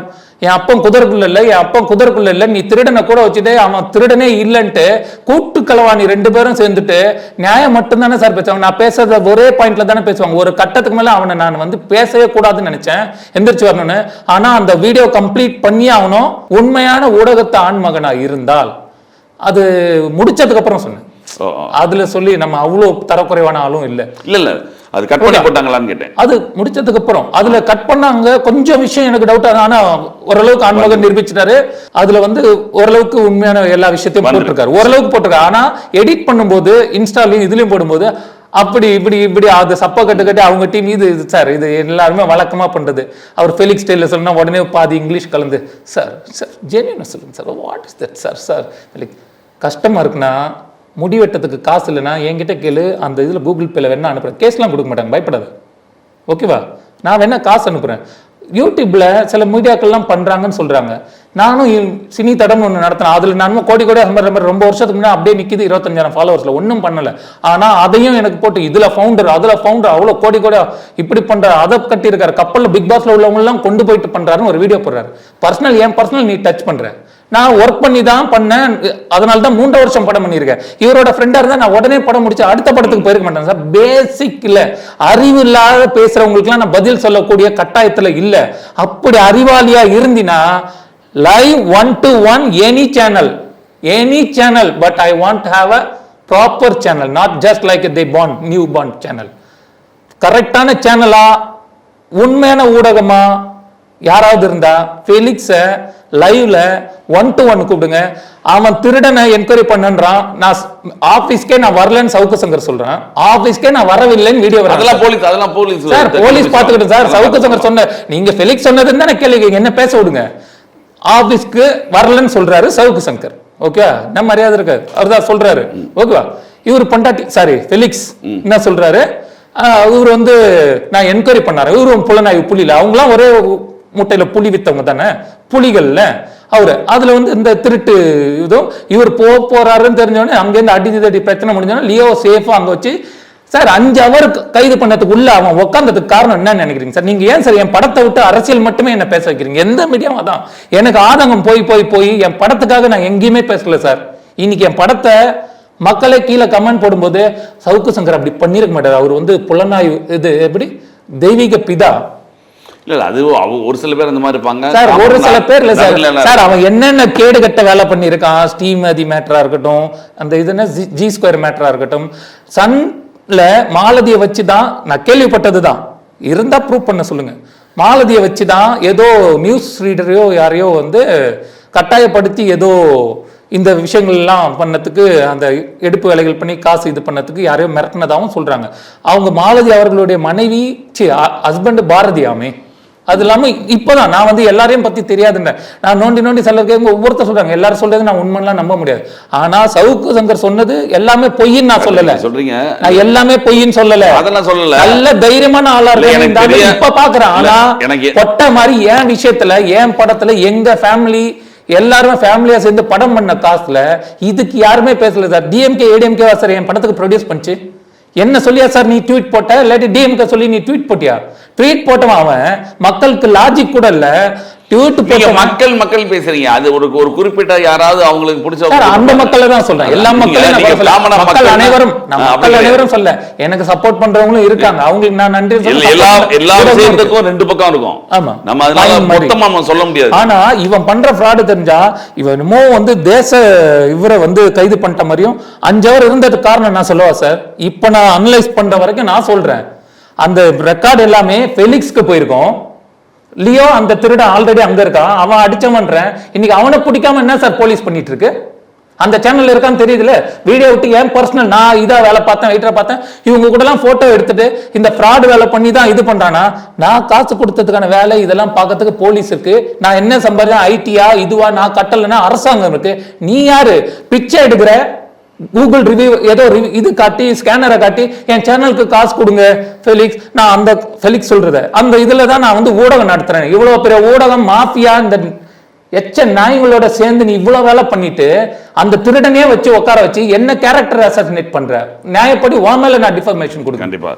என் அப்பன் குதிரைக்குள்ள இல்ல, என் அப்பன் குதிரைக்குள்ள இல்ல, நீ திருடனை கூட வச்சுட்டு அவன் திருடனே இல்லன்ட்டு கூட்டு களவாணி 2 பேரும் சேர்ந்துட்டு நியாயம் மட்டும் தானே சார் பேசுவாங்க. நான் பேசுறத ஒரே பாயிண்ட்ல தானே பேசுவாங்க. ஒரு கட்டத்துக்கு மேல அவனை நான் வந்து பேசவே கூடாதுன்னு நினைச்சேன், எந்திரிச்சு வரணும்னு. ஆனா அந்த வீடியோ கம்ப்ளீட் பண்ணி ஆகணும். உண்மையான ஊடகத்தை ஆண்மகனா இருந்தால் அது முடிச்சதுக்கு அப்புறம் சொன்னேன். அதுல சொல்லி நம்ம அவ்வளவு தரக்குறைவான ஆளும் இல்ல. இல்ல அது கட் பண்ணி போட்டாங்களான்னு கேட்டேன். அது முடிச்சதுக்கு அப்புறம் அதுல கட் பண்ணாங்க. கொஞ்சம் விஷயம் எனக்கு டவுட், ஆனா ஓரளவுக்கு ஆண்மகன் நிரூபிச்சிட்டாரு. அதுல வந்து ஓரளவுக்கு உண்மையான எல்லா விஷயத்தையும் போட்டிருக்காரு, ஓரளவுக்கு போட்டிருக்காரு. ஆனா எடிட் பண்ணும்போது இன்ஸ்டாலையும் இதுலயும் போடும்போது அப்படி இப்படி அது சப்பா கட்டு அவங்க டீம் இது சார், இது எல்லாருமே வழக்கமா பண்றது. அவர் ஃபெலிக்ஸ் ஸ்டைல்ல சொன்னா உடனே பாதி இங்கிலீஷ் கலந்து சார் சார் ஜென்யூனா சொல்லுங்க sir, what is that sir sir கஷ்டமா இருக்குன்னா முடிவெட்டத்துக்கு காசு இல்லைன்னா என்கிட்ட கேளு, அந்த இதில் கூகுள் பேல வேணா அனுப்புகிறேன், கேஸ்லாம் கொடுக்க மாட்டாங்க, பயப்படாது. ஓகேவா? நான் வேணா காசு அனுப்புகிறேன். யூடியூப்ல சில மீடியாக்கள்லாம் பண்ணுறாங்கன்னு சொல்கிறாங்க. நானும் சினி தடம்னு ஒன்று நடத்தினேன், அதில் நானும் கோடி ரொம்ப வருஷத்துக்கு முன்னாடி அப்படியே நிற்கிது 25,000 ஃபாலோவர்ஸில், ஒன்றும் பண்ணலை. ஆனால் அதையும் எனக்கு போட்டு இதில் ஃபவுண்டர் அதில் ஃபவுண்டர் அவ்வளோ கோடி இப்படி பண்ணுற, அதை கட்டியிருக்காரு, கப்பலில் பிக் பாஸ்ல உள்ளவங்கலாம் கொண்டு போயிட்டு பண்ணுறாருன்னு ஒரு வீடியோ போடுறாரு. என் பர்சனல் நீ டச் பண்ணுற, நான் ஒர்க் பண்ணி தான் பண்ணேன், அதனால தான் 3 வருஷம் படம் பண்ணியிருக்கேன். இவரோட ஃப்ரெண்டா இருந்தா நான் உடனே படம் முடிச்சு அடுத்த படத்துக்கு போயிருக்க மாட்டேன் சார். பேசிக் இல்ல, அறிவு இல்லாத பேசுறவங்களுக்குலாம் நான் பதில் சொல்லக்கூடிய கட்டாயத்துல இல்ல. அப்படி அறிவாளியா இருந்தினா live 1-to-1 any channel, but I want to have a proper channel, not just like they born new born channel. கரெக்டான சேனலா, உண்மையான ஊடகமா யாராவது இருந்தா ஃபெலிக்ஸ லைவ்ல 1-to-1 கூப்பிடுங்க. அவன் திருடனை என்கொயரி பண்ணன்றான், நான் ஆபீஸ்க்கே நான் வரலன்னு சவுக்கு சங்கர் சொல்றேன், ஆபீஸ்க்கே நான் வரவில்லைன்னு வீடியோ வர. அதெல்லாம் போலீஸ் சார், போலீஸ் பாத்துக்கிட்டு சார். சவுக்கு சங்கர் சொன்ன, நீங்க ஃபெலிக்ஸ் சொன்னதுன்னு தானே கேள்வி, என்ன பேச விடுங்க. ஆபீஸ்க்கு வரலன்னு சொல்றாரு சவுக்கு சங்கர், ஓகே, நம்ம மரியாதை இருக்கு, அவர்தான் சொல்றாரு, ஓகேவா. இவர் பொண்டாட்டி சாரி ஃபெலிக்ஸ் என்ன சொல்றாரு, இவர் வந்து நான் என்கொயரி பண்ணாரு, இவரும் புலனாய்வு புலியில, அவங்களாம் ஒரே முட்டையில புலி வித்தவங்க தானே, புலிகள்ல அவரு. அதுல வந்து இந்த திருட்டு இதுவும் இவர் போறாருன்னு தெரிஞ்சோடனே அங்கேருந்து அடி பிரச்சனை முடிஞ்சோன்னா லியோ சேஃபா அங்க வச்சு சார் 5 ஹவர் கைது பண்ணதுக்கு உள்ள அவன் உட்கார்ந்ததுக்கு காரணம் என்னன்னு நினைக்கிறீங்க சார்? நீங்க ஏன் சார் என் படத்தை விட்டு அரசியல் மட்டுமே என்ன பேச வைக்கிறீங்க? எந்த மீடியாவும் தான் எனக்கு ஆதங்கம் போய் என் படத்துக்காக நான் எங்கேயுமே பேசல சார். இன்னைக்கு என் படத்தை மக்களே கீழே கமெண்ட் போடும்போது சவுக்கு சங்கர் அப்படி பண்ணிருக்க மாட்டார், அவர் வந்து புலனாய்வு இது எப்படி தெய்வீக பிதா. இல்ல அது ஒரு சில பேர் அந்த மாதிரி இருப்பாங்க சார், ஒரு சில பேர் இல்ல சார். சார் அவன் என்னென்ன கேடு கட்ட வேலை பண்ணியிருக்கான், ஸ்ரீமதி மேட்டரா இருக்கட்டும், அந்த இதுன்னா G2 மேட்டரா இருக்கட்டும், சன்ல மாலதியை வச்சுதான் நான் கேள்விப்பட்டதுதான், இருந்தா ப்ரூவ் பண்ண சொல்லுங்க. மாலதியை வச்சுதான் ஏதோ நியூஸ் ரீடரையோ யாரையோ வந்து கட்டாயப்படுத்தி ஏதோ இந்த விஷயங்கள் எல்லாம் பண்ணதுக்கு, அந்த எடுப்பு வேலைகள் பண்ணி காசு இது பண்ணதுக்கு யாரையோ மிரட்டினதாகவும் சொல்றாங்க. அவங்க மாலதி அவர்களுடைய மனைவி ஹஸ்பண்ட் பாரதியாமே. அது இல்லாம இப்பதான் நான் வந்து எல்லாரையும் பத்தி தெரியாதுன்ற, நான் நோண்டி சிலர் கேட்க ஒவ்வொருத்தர் சொல்றாங்க, எல்லாரும் சொல்றது நான் உண்மைலாம் நம்ப முடியாது. ஆனா சவுக்கு சங்கர் சொன்னது எல்லாமே பொய்ன்னு நான் சொல்லல, சொல்றீங்க, நான் எல்லாமே பொய்ன்னு சொல்லல, அதெல்லாம் சொல்லல. நல்ல தைரியமான ஆளா இருக்கு இப்ப பாக்குறேன். ஆனா பொட்ட மாதிரி என் விஷயத்துல, என் படத்துல, எங்க ஃபேமிலி எல்லாருமே ஃபேமிலியா சேர்ந்து படம் பண்ண காசுல இதுக்கு யாருமே பேசல சார். டிஎம்கே ஏடிஎம்கே சார் என் படத்துக்கு ப்ரொடியூஸ் பண்ணிச்சு, என்ன சொல்லியா சார் நீ ட்வீட் போட்ட, இல்லாட்டி டிஎம்கே சொல்லி நீ ட்வீட் போட்டியா? ட்வீட் போட்டவன் அவன், மக்களுக்கு லாஜிக் கூட இல்ல, மக்கள் பேசுறீங்க. அது ஒரு குறிப்பிட்ட யாராவது அவங்களுக்கு பிடிச்ச அந்த மக்களை தான் சொல்றேன், எல்லா மக்கள் அனைவரும் சொல்ல, எனக்கு சப்போர்ட் பண்றவங்களும் இருக்காங்க, அவங்களுக்கு நான் நன்றி எல்லா விஷயத்துக்கும் 2 பக்கம் இருக்கும். ஆமா, நம்ம அதனால மொத்தமா நம்ம சொல்ல முடியாது. ஆனா இவன் பண்ற ஃப்ராட் தெரிஞ்சா, இவன் என்னமோ வந்து இவரை வந்து கைது பண்ணிட்ட மாதிரியும் 5 ஹவர் இருந்ததுக்கு காரணம் நான் சொல்லவா சார்? இப்ப நான் அனலைஸ் பண்ற வரைக்கும் நான் சொல்றேன், அந்த ரெக்கார்டு எல்லாமே ஃபெலிக்ஸ்க்கு போயிருக்கோம். லியோ அந்த திருடன் ஆல்ரெடி அங்க இருக்கான், அவன் அடிச்சவன்றேன். இன்னைக்கு அவனை பிடிக்காம என்ன சார் போலீஸ் பண்ணிட்டு இருக்கு? அந்த சேனல்ல இருக்கான்னு தெரியுதுல, வீடியோ விட்டு ஏன் பர்சனல் நான் இதா வேலை பார்த்தேன், வெயிட்டரா பார்த்தேன், இவங்க கூட எல்லாம் போட்டோ எடுத்துட்டு இந்த ஃப்ராட் வேலை பண்ணி தான் இது பண்றானா? நான் காசு கொடுத்ததுக்கான வேலை இதெல்லாம் பார்க்கறதுக்கு போலீஸ் இருக்கு. நான் என்ன சம்பாதிச்சேன், ஐடியா இதுவா, நான் கட்டலைன்னா அரசாங்கம் இருக்கு. நீ யாரு பிச்சை எடுக்கிற? கூகுள் ரிவ்யூ ஏதோ இது காட்டி, ஸ்கேனரை காட்டி என் சேனலுக்கு காசு கொடுங்க ஃபெலிக்ஸ், நான் அந்த ஃபெலிக்ஸ் சொல்றத அந்த இதுல தான் நான் வந்து ஊடகம் நடத்துறேன். இவ்வளவு பெரிய ஊடகம் மாஃபியா இந்த எச்ச நாய்களோட சேர்ந்து நீ இவ்வளவு வேலை பண்ணிட்டு அந்த திருடனே வச்சு உட்கார வச்சு என்ன கேரக்டர் அசாசினேட் பண்ற? நியாயப்படி உன் மேல நான் டிஃபர்மேஷன் கொடுக்க. கண்டிப்பா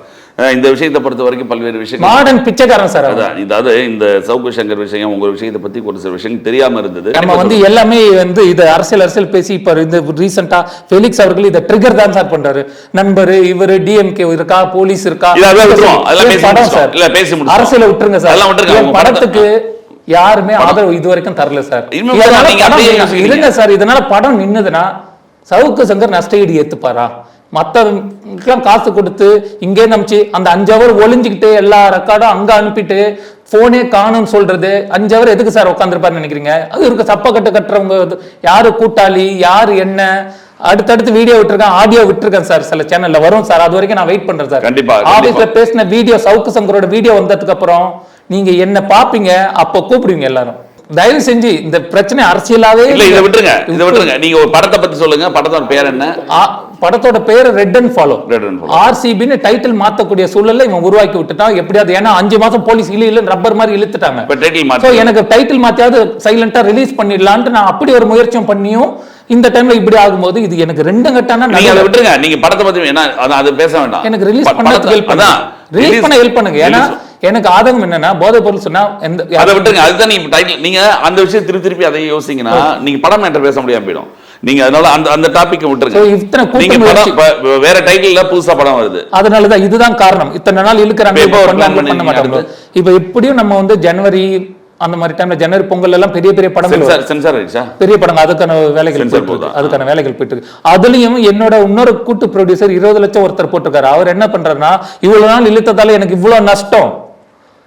இந்த விஷயத்தை பொறுத்த வரைக்கும் பல்வேறு விஷயம், மாடர்ன் பிச்சைக்காரன் சார். அதாவது இந்த சவுக்கு சங்கர் விஷயம், உங்க விஷயத்தை பத்தி ஒரு சில விஷயம் தெரியாம இருந்தது. நம்ம வந்து எல்லாமே வந்து இது அரசியல் பேசி இப்ப இந்த ரீசெண்டா ஃபெலிக்ஸ் அவர்கள் இதை ட்ரிகர் தான் சார் பண்றாரு. நண்பர் இவரு டிஎம்கே இருக்கா, போலீஸ் இருக்கா, படம் சார் அரசியல விட்டுருங்க சார். படத்துக்கு யாருமே ஆதரவு இது வரைக்கும் தரல சார். இருங்க சார், இதனால படம் நின்னுதுன்னா சவுக்கு சங்கர் நஷ்டஈடு ஏத்துப்பாரா? மத்த காசு கொடுத்து இங்கே நம்பிச்சு அந்த 5 ஹவர் ஒளிஞ்சுக்கிட்டு எல்லா ரெக்கார்டும் அங்க அனுப்பிட்டு போனே காணும்னு சொல்றது 5 ஹவர் எதுக்கு சார் உட்காந்துருப்பாருன்னு நினைக்கிறீங்க? அது இருக்கு சப்பக்கட்டு கட்டுறவங்க யாரு கூட்டாளி, யாரு என்ன, அடுத்தடுத்து வீடியோ விட்டுருக்கேன், ஆடியோ விட்டுருக்கேன் சார், சில சேனல்ல வரும் சார். அது வரைக்கும் நான் வெயிட் பண்றேன் சார். கண்டிப்பா ஆபீஸ்ல பேசின வீடியோ, சவுக்கு சங்கரோட வீடியோ வந்ததுக்கு அப்புறம் நீங்க என்ன பாப்பீங்க, அப்ப கூப்பிடுவீங்க எல்லாரும். தயவு செஞ்சு இந்த பிரச்சனை அரசியலாவே இல்ல, இதை விட்டுருங்க. நீங்க ஒரு படத்தை பத்தி சொல்லுங்க. படத்தோட பேர் என்ன? படத்தோட பேர் ரெட் அண்ட் ஃபாலோ. ஆர்சிபின்னு டைட்டில் மாத்தக்கூடிய சூழல்ல இவன் உருவாக்கி விட்டுட்டான். எப்படியாவது, ஏன்னா 5 மாசம் போலீஸ் இல்ல ரப்பர் மாதிரி இழுத்துட்டாங்க. எனக்கு டைட்டில் மாத்தியாவது சைலண்டா ரிலீஸ் பண்ணிடலான்ட்டு நான் அப்படி ஒரு முயற்சியும் பண்ணியும் இந்த டைம்ல இப்படி ஆகும்போது இது எனக்கு 2 கட்டான. நீங்க விட்டுருங்க, நீங்க படத்தை பத்தி என்ன அது பேச வேண்டாம். எனக்கு ரிலீஸ் பண்ண ஹெல்ப் பண்ணுங்க. ஏன்னா எனக்கு ஆதங்கம் என்னன்னா போதைப் பொருள் சொன்னா அதை விட்டுருங்க. அதுதான் நீங்க டைட்டில், நீங்க அந்த விஷயம் திருப்பி அதை யோசிங்கன்னா நீங்க படம் மேட்டர் பேச முடியாம போயிடும். நீங்க அதனால அந்த டாபிக் விட்டுருங்க. நீங்க படம் வேற டைட்டில்ல புதுசா படம் வருது, அதனாலதான் இதுதான் காரணம். இத்தனை நாள் இழுக்கிறாங்க, பண்ண மாட்டாங்க. இப்ப எப்படியும் நம்ம வந்து ஜனவரி அந்த மாதிரி டைம்ல, ஜனவரி பொங்கல் எல்லாம் பெரிய பெரிய படங்கள் சென்சார் ஆயிடுச்சா, பெரிய படம், அதுக்கான வேலைகள் போயிட்டு இருக்கு. அதுலயும் என்னோட இன்னொரு கூட்டு ப்ரொடியூசர் 20 லட்சம் ஒருத்தர் போட்டிருக்காரு. அவர் என்ன பண்றாருன்னா, இவ்வளவு நாள் இழுத்ததால எனக்கு இவ்வளவு நஷ்டம்,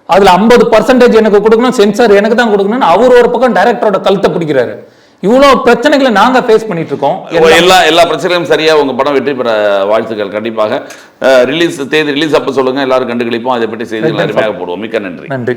அதுல 50% எனக்கு கொடுக்கணும், சென்சார் எனக்கு தான் கொடுக்கணும்னு அவர் ஒரு பக்கம் டைரக்டரோட கழுத்தை பிடிக்கிறாரு. இவ்வளவு பிரச்சனைகளை நாங்க ஃபேஸ் பண்ணிட்டு இருக்கோம். எல்லா பிரச்சனையும் சரியா உங்க படம் வெற்றி பெற வாழ்த்துக்கள். கண்டிப்பாக ரிலீஸ் அப்ப சொல்லுங்க, எல்லாரும் கண்டுகளிப்போம். அதை பற்றி செய்திகள் அருமையாக போடுவோம். மிக்க நன்றி. நன்றி.